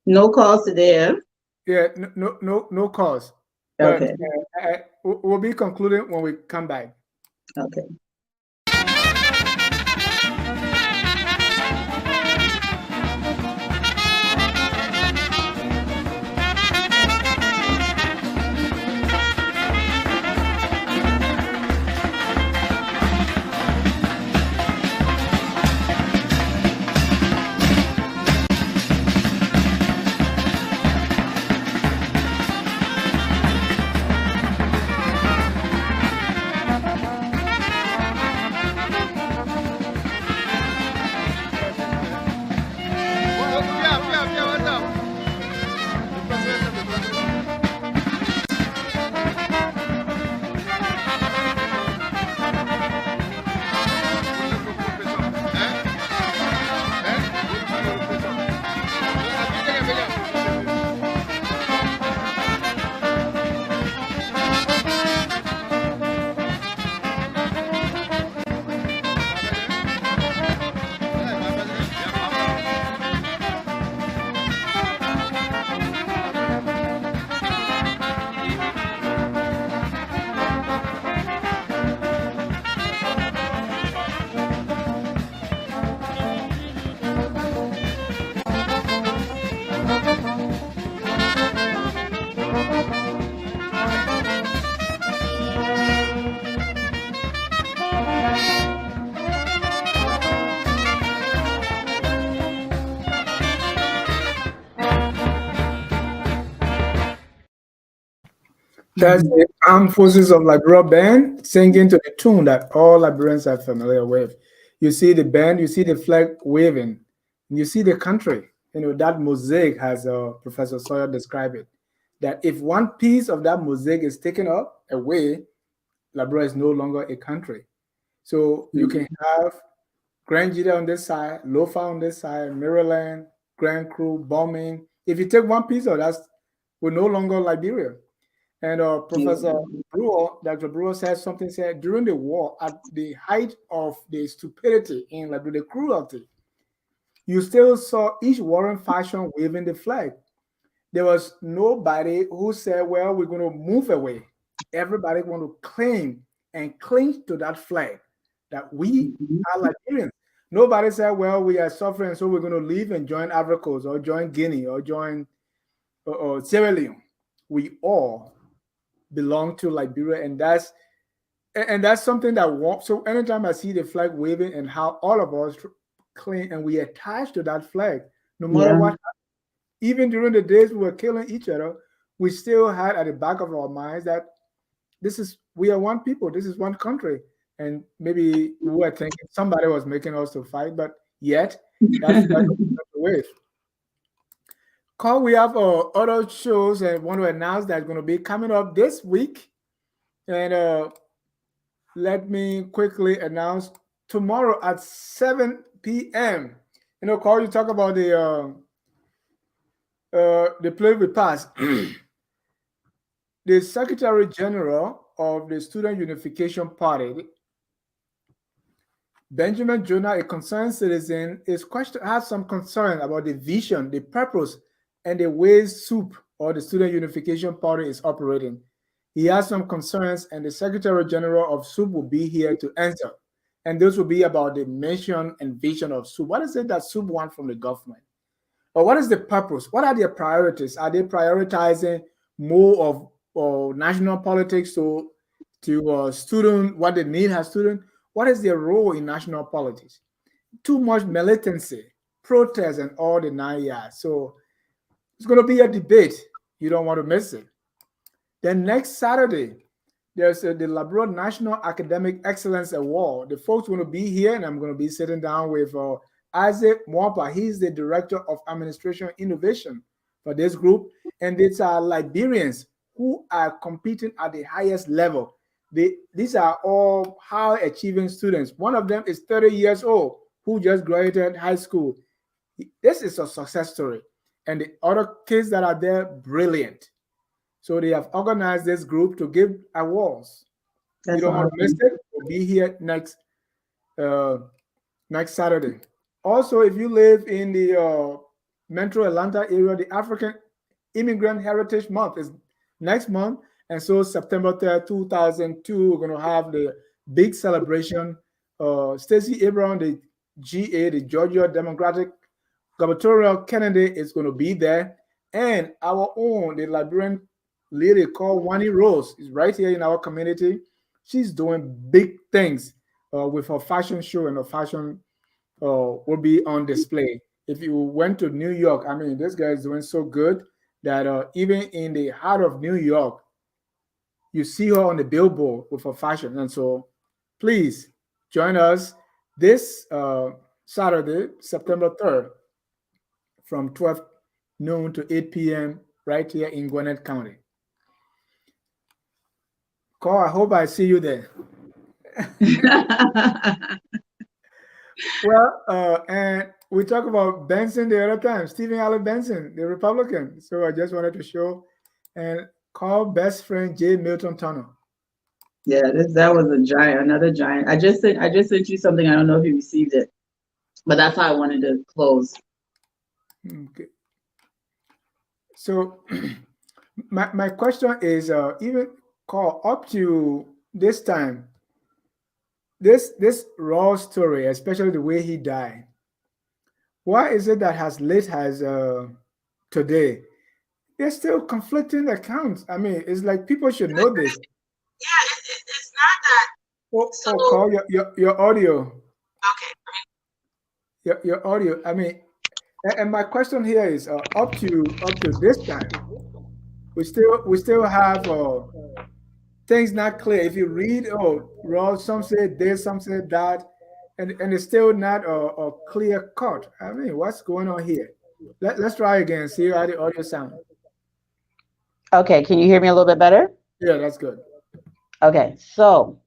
calls today. Yeah, no calls. Okay. But, we'll be concluding when we come back. Okay. That's the Armed Forces of Liberia band singing to the tune that all Liberians are familiar with. You see the band, you see the flag waving, and you see the country. You know, that mosaic, as Professor Sawyer described it, that if one piece of that mosaic is taken up away, Liberia is no longer a country. So you can have Grand Jita on this side, Lofa on this side, Maryland, Grand Crew, bombing. If you take one piece of that, we're no longer Liberia. And Professor Brewer, Dr. Brewer said something, said during the war, at the height of the stupidity in Liberia, the cruelty, you still saw each warring faction waving the flag. There was nobody who said, well, we're going to move away. Everybody want to claim and cling to that flag that we are Liberians. Nobody said, well, we are suffering, so we're going to leave and join Ivory Coast or join Guinea or join Sierra Leone. We all belong to Liberia, and that's something that so anytime I see the flag waving and how all of us cling and we attach to that flag, no matter what, even during the days we were killing each other, we still had at the back of our minds that we are one people, this is one country. And maybe we were thinking somebody was making us to fight, but yet that flag wave. Carl, we have other shows and want to announce that's going to be coming up this week. And let me quickly announce tomorrow at 7 p.m. You know, Carl, you talk about the play we passed. The Secretary General of the Student Unification Party, Benjamin Jonah, a concerned citizen, has some concern about the vision, the purpose, and the ways SUP, or the Student Unification Party, is operating. He has some concerns, and the Secretary General of SUP will be here to answer. And those will be about the mission and vision of SUP. What is it that SUP wants from the government? Or what is the purpose? What are their priorities? Are they prioritizing more of national politics to student, what they need as students? What is their role in national politics? Too much militancy, protest, and all the 9 yards. So it's going to be a debate. You don't want to miss it. Then next Saturday, there's the Liberia National Academic Excellence Award. The folks going to be here, and I'm going to be sitting down with Isaac Mwapa. He's the Director of Administration Innovation for this group. And these are Liberians who are competing at the highest level. These are all high achieving students. One of them is 30 years old who just graduated high school. This is a success story. And the other kids that are there, brilliant. So they have organized this group to give awards. You don't want to miss it. We'll be here next Saturday. Also, if you live in the Metro Atlanta area, the African Immigrant Heritage Month is next month. And so September 3rd, 2002, we're going to have the big celebration. Stacey Abrams, the GA, the Georgia Democratic gubernatorial candidate, is going to be there. And our own, the Liberian lady called Wani Rose, is right here in our community. She's doing big things with her fashion show, and her fashion will be on display. If you went to New York, I mean, this guy is doing so good that even in the heart of New York, you see her on the billboard with her fashion. And so please join us this Saturday, September 3rd, from 12 noon to 8 p.m. right here in Gwinnett County. Carl, I hope I see you there. Well, and we talked about Benson the other time, Stephen Allen Benson, the Republican. So I just wanted to show, and Carl best friend J. Milton Turner. Yeah, that was a giant, another giant. I just sent you something. I don't know if you received it, but that's how I wanted to close. Okay. So my question is, even Carl, up to this time, this raw story, especially the way he died, why is it that as late as today, there's still conflicting accounts? I mean, it's like people should know this. Yeah, it's not that. Oh, Carl, your audio. Okay. Your audio. I mean, and my question here is, up to this time, we still have things not clear. If you read, oh, well, some say this, some say that, and it's still not a clear cut. I mean, what's going on here? Let's try again. See how the audio sound. Okay, can you hear me a little bit better? Yeah, that's good. Okay, so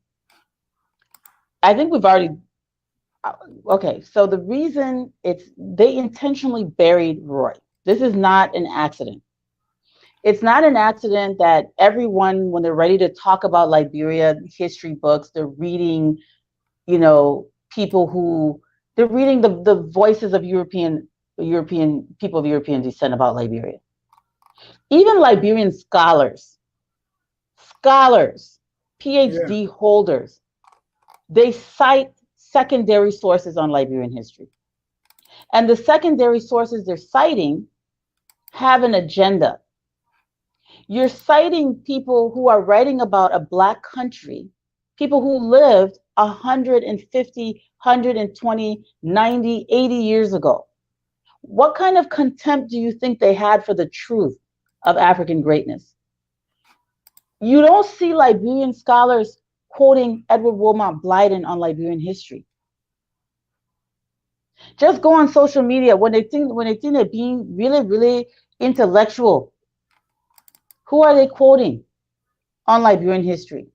I think we've already. Okay, so the reason they intentionally buried Roy. This is not an accident. It's not an accident that everyone, when they're ready to talk about Liberia history books, they're reading, people who they're reading the voices of European people of European descent about Liberia. Even Liberian scholars, Yeah, PhD holders, they cite secondary sources on Liberian history. And the secondary sources they're citing have an agenda. You're citing people who are writing about a Black country, people who lived 150, 120, 90, 80 years ago. What kind of contempt do you think they had for the truth of African greatness? You don't see Liberian scholars quoting Edward Wilmot Blyden on Liberian history. Just go on social media when they think they're being really, really intellectual. Who are they quoting on Liberian history?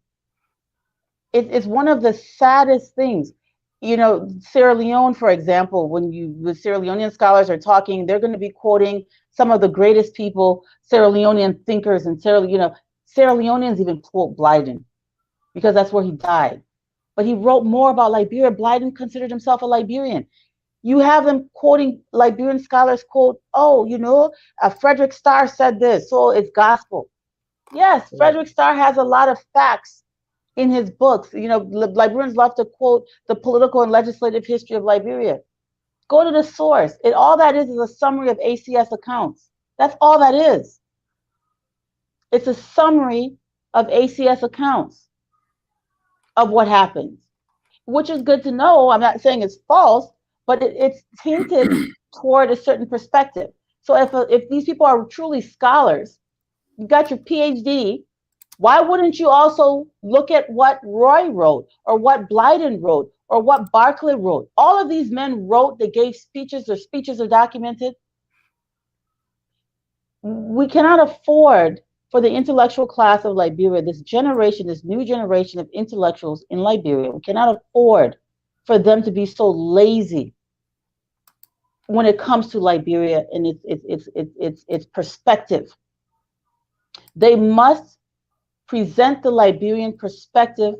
It's one of the saddest things. Sierra Leone, for example, when the Sierra Leonean scholars are talking, they're going to be quoting some of the greatest people, Sierra Leonean thinkers, and Sierra Leoneans even quote Blyden because that's where he died. But he wrote more about Liberia. Blyden considered himself a Liberian. You have them quoting Liberian scholars quote, Frederick Starr said this, so it's gospel. Yes, right. Frederick Starr has a lot of facts in his books. Liberians love to quote the political and legislative history of Liberia. Go to the source. All that is a summary of ACS accounts. That's all that is. It's a summary of ACS accounts of what happens, which is good to know. I'm not saying it's false, but it's hinted toward a certain perspective. So if these people are truly scholars, you got your PhD, why wouldn't you also look at what Roye wrote or what Blyden wrote or what Barclay wrote? All of these men wrote, they gave speeches, their speeches are documented. We cannot afford for the intellectual class of Liberia, this new generation of intellectuals in Liberia, we cannot afford for them to be so lazy when it comes to Liberia and its perspective. They must present the Liberian perspective,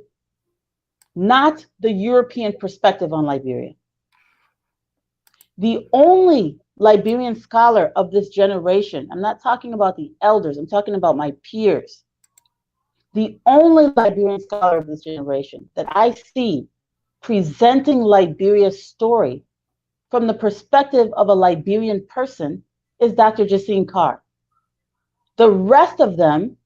not the European perspective on Liberia. The only Liberian scholar of this generation, I'm not talking about the elders, I'm talking about my peers. The only Liberian scholar of this generation that I see presenting Liberia's story from the perspective of a Liberian person is Dr. Jacine Carr. The rest of them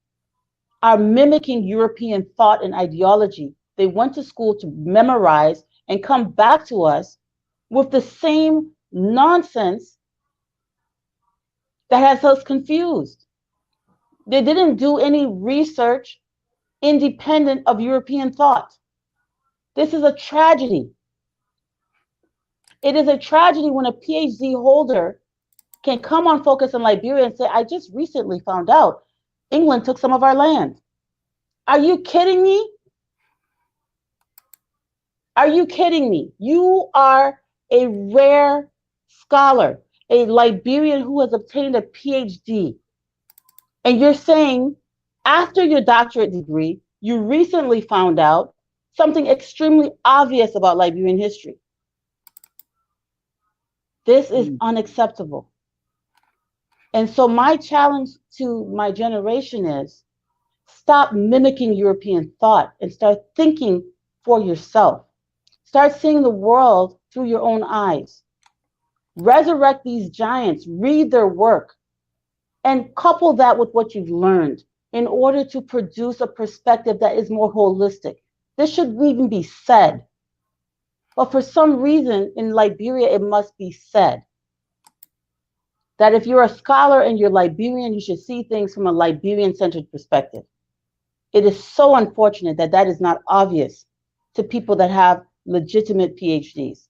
are mimicking European thought and ideology. They went to school to memorize and come back to us with the same nonsense that has us confused. They didn't do any research independent of European thought. This is a tragedy. It is a tragedy when a PhD holder can come on Focus on Liberia and say, I just recently found out England took some of our land. Are you kidding me? Are you kidding me? You are a rare scholar, a Liberian who has obtained a PhD. And you're saying after your doctorate degree, you recently found out something extremely obvious about Liberian history. This is unacceptable. And so my challenge to my generation is stop mimicking European thought and start thinking for yourself. Start seeing the world through your own eyes. Resurrect these giants, read their work, and couple that with what you've learned in order to produce a perspective that is more holistic. This shouldn't even be said. But for some reason in Liberia, it must be said that if you're a scholar and you're Liberian, you should see things from a Liberian-centered perspective. it is so unfortunate that that is not obvious to people that have legitimate PhDs.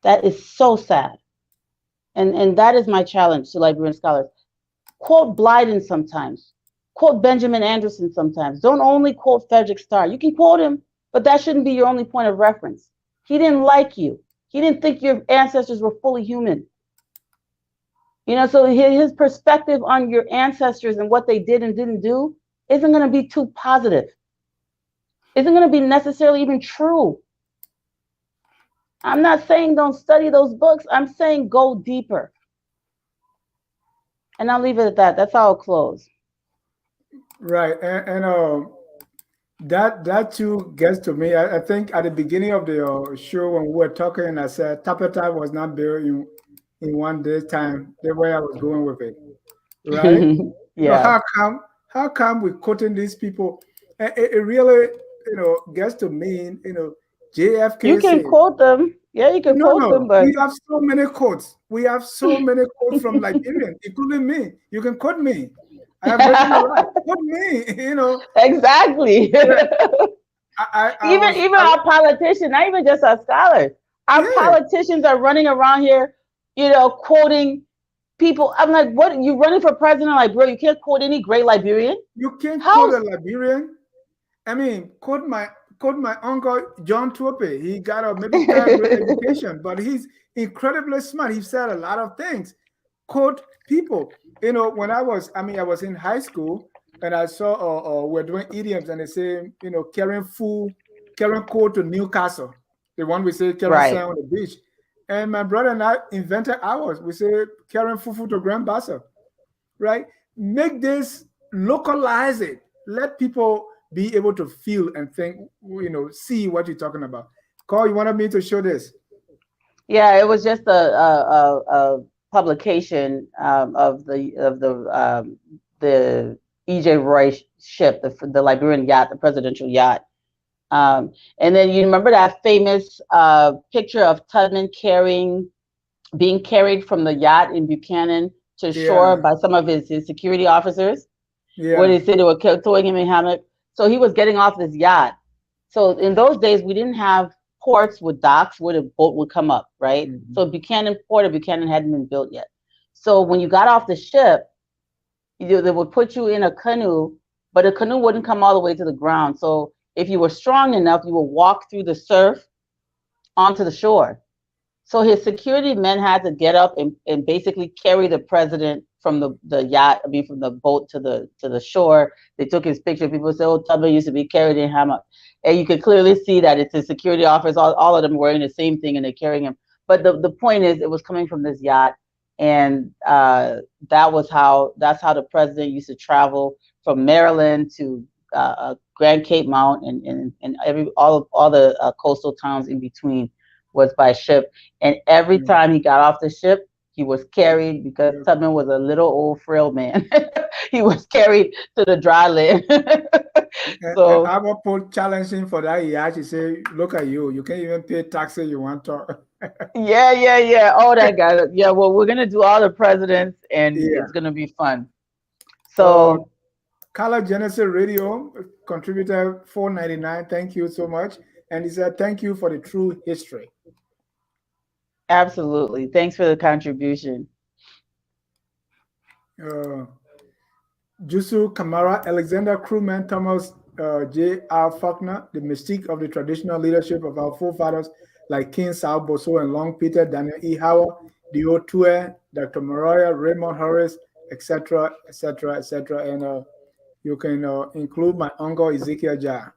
That is so sad. And that is my challenge to Liberian scholars. Quote Blyden sometimes. Quote Benjamin Anderson sometimes. Don't only quote Frederick Starr. You can quote him, but that shouldn't be your only point of reference. He didn't like you. He didn't think your ancestors were fully human. You know, so his perspective on your ancestors and what they did and didn't do isn't going to be too positive. Isn't going to be necessarily even true. I'm not saying don't study those books. I'm saying go deeper. And I'll leave it at that. That's how I'll close. Right, and that too gets to me. I think at the beginning of the show when we were talking, I said Tapeta was not built in one day's time. The way I was going with it, right? Yeah. How come we're quoting these people? It really gets to mean JFK. You can quote them. Yeah, you can quote them, but we have so many quotes. We have so many quotes from Liberian, including me. You can quote me. I have written a lot. Quote me, Exactly. Even our politicians, not even just our scholars. Our politicians are running around here, quoting people. I'm like, what? You running for president of Liberia? You can't quote any great Liberian. You can't quote a Liberian. I mean, quote my uncle John Twope. He got a maybe third grade education, but he's incredibly smart. He said a lot of things. Quote people. When I was in high school and I saw we're doing idioms and they say, carrying coal to Newcastle. The one we say carrying sand on the beach. And my brother and I invented ours. We say carrying fufu to Grand Bassa. Right? Make this, localize it. Let people be able to feel and think, see what you're talking about. Carl, you wanted me to show this? Yeah, it was just a publication of the E.J. Roye ship, the Liberian yacht, the presidential yacht. And then you remember that famous picture of Tubman being carried from the yacht in Buchanan to shore by some of his security officers, where they said they were towing him in hammock. So he was getting off this yacht. So in those days, we didn't have ports with docks where the boat would come up, right? Mm-hmm. So Port of Buchanan hadn't been built yet. So when you got off the ship, they would put you in a canoe, but the canoe wouldn't come all the way to the ground. So if you were strong enough, you would walk through the surf onto the shore. So his security men had to get up and basically carry the president from the yacht, from the boat to the shore. They took his picture. People said, oh, Tubman used to be carried in hammock. And you can clearly see that it's his security officers, all of them wearing the same thing and they're carrying him. But the point is, it was coming from this yacht. And that's how the president used to travel from Maryland to Grand Cape Mount and all the coastal towns in between was by ship. And every time he got off the ship, he was carried, because Tubman was a little old frail man. He was carried to the dry land. So I will put challenging for that. He actually say, look at you. You can't even pay taxes you want to. Yeah. Oh, that guy. Yeah, well, we're going to do all the presidents, and it's going to be fun. So Color Genesis Radio contributor $4.99. Thank you so much. And he said, thank you for the true history. Absolutely. Thanks for the contribution. Jusu Kamara, Alexander Crewman, Thomas J.R. Faulkner, the mystique of the traditional leadership of our forefathers like King Sao Boso and Long Peter, Daniel E. Howard, Dio Tue, Dr. Moroya, Raymond Horace, etc., etc., etc. And you can include my uncle Ezekiel Jah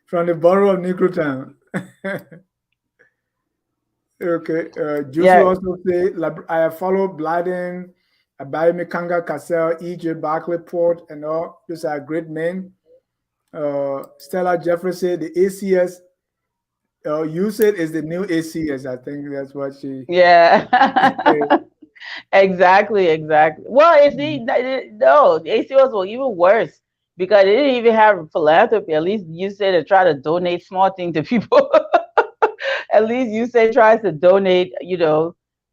from the borough of Negrotown. Okay. Jusu also say, I have followed Blyden, Abayomi Kanga, Cassell, E.J. Barclay Port, and all. These are great men. Stella Jeffrey said the ACS, you said is the new ACS. I think that's what she. Yeah. Exactly. Well, no, the ACS was even worse because it didn't even have philanthropy. At least you said to try to donate small things to people. At least you say tries to donate,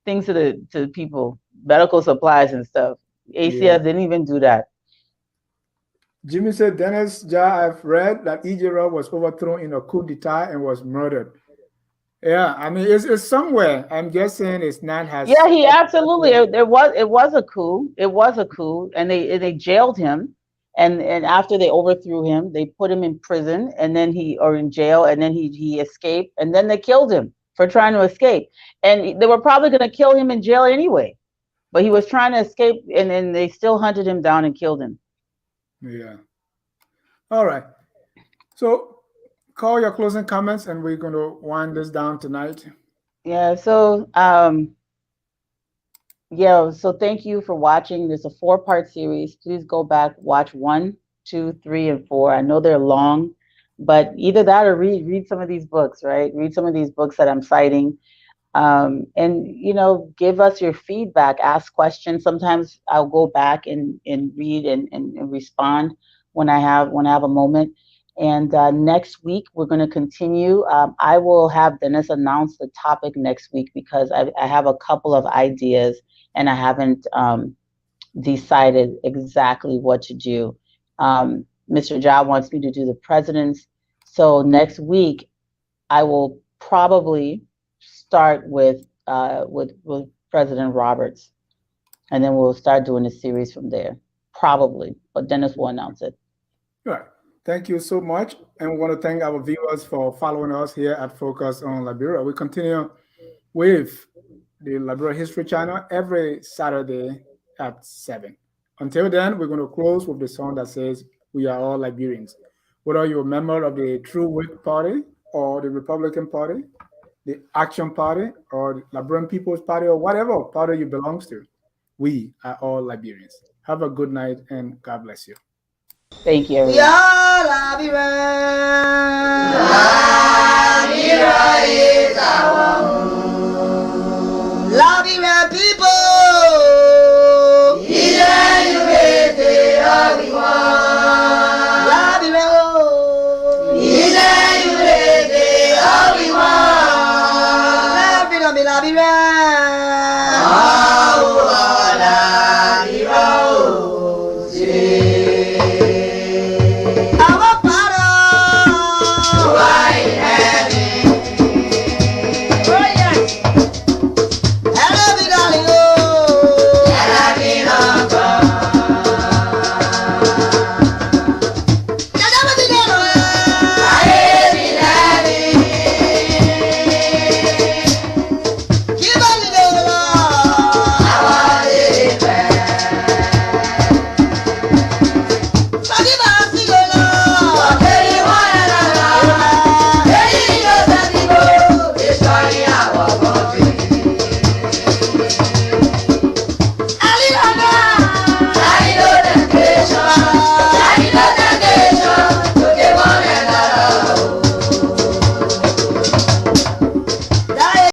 things to people, medical supplies and stuff. ACS didn't even do that. Jimmy said, Dennis, I've read that Ejiro was overthrown in a coup d'etat and was murdered. Yeah, I mean, it's somewhere. I'm guessing it's not has. Yeah, he absolutely. It was a coup. It was a coup, and they jailed him, and after they overthrew him, they put him in prison, and then or in jail, and then he escaped, and then they killed him for trying to escape, and they were probably going to kill him in jail anyway, but he was trying to escape, and then they still hunted him down and killed him. Yeah. All right. So call your closing comments, and we're going to wind this down tonight. Yeah. So so thank you for watching. There's a 4-part series. Please go back, watch 1, 2, 3, and 4. I know they're long, but either that or read some of these books, right? Read some of these books that I'm citing. And give us your feedback, ask questions. Sometimes I'll go back and read and respond when I have a moment. And next week we're going to continue. I will have Dennis announce the topic next week because I have a couple of ideas and I haven't decided exactly what to do. Mr. Ja wants me to do the presidents. So next week I will probably start with President Roberts, and then we'll start doing a series from there, probably. But Dennis will announce it. All right. Thank you so much, and we want to thank our viewers for following us here at Focus on Liberia. We continue with the Liberia History Channel every Saturday at 7. Until then, we're going to close with the song that says, "We are all Liberians." Whether you're a member of the True Whig Party or the Republican Party, the Action Party, or the Liberian People's Party, or whatever party you belong to, we are all Liberians. Have a good night, and God bless you. Thank you. We are Liberians. Liberia is our home.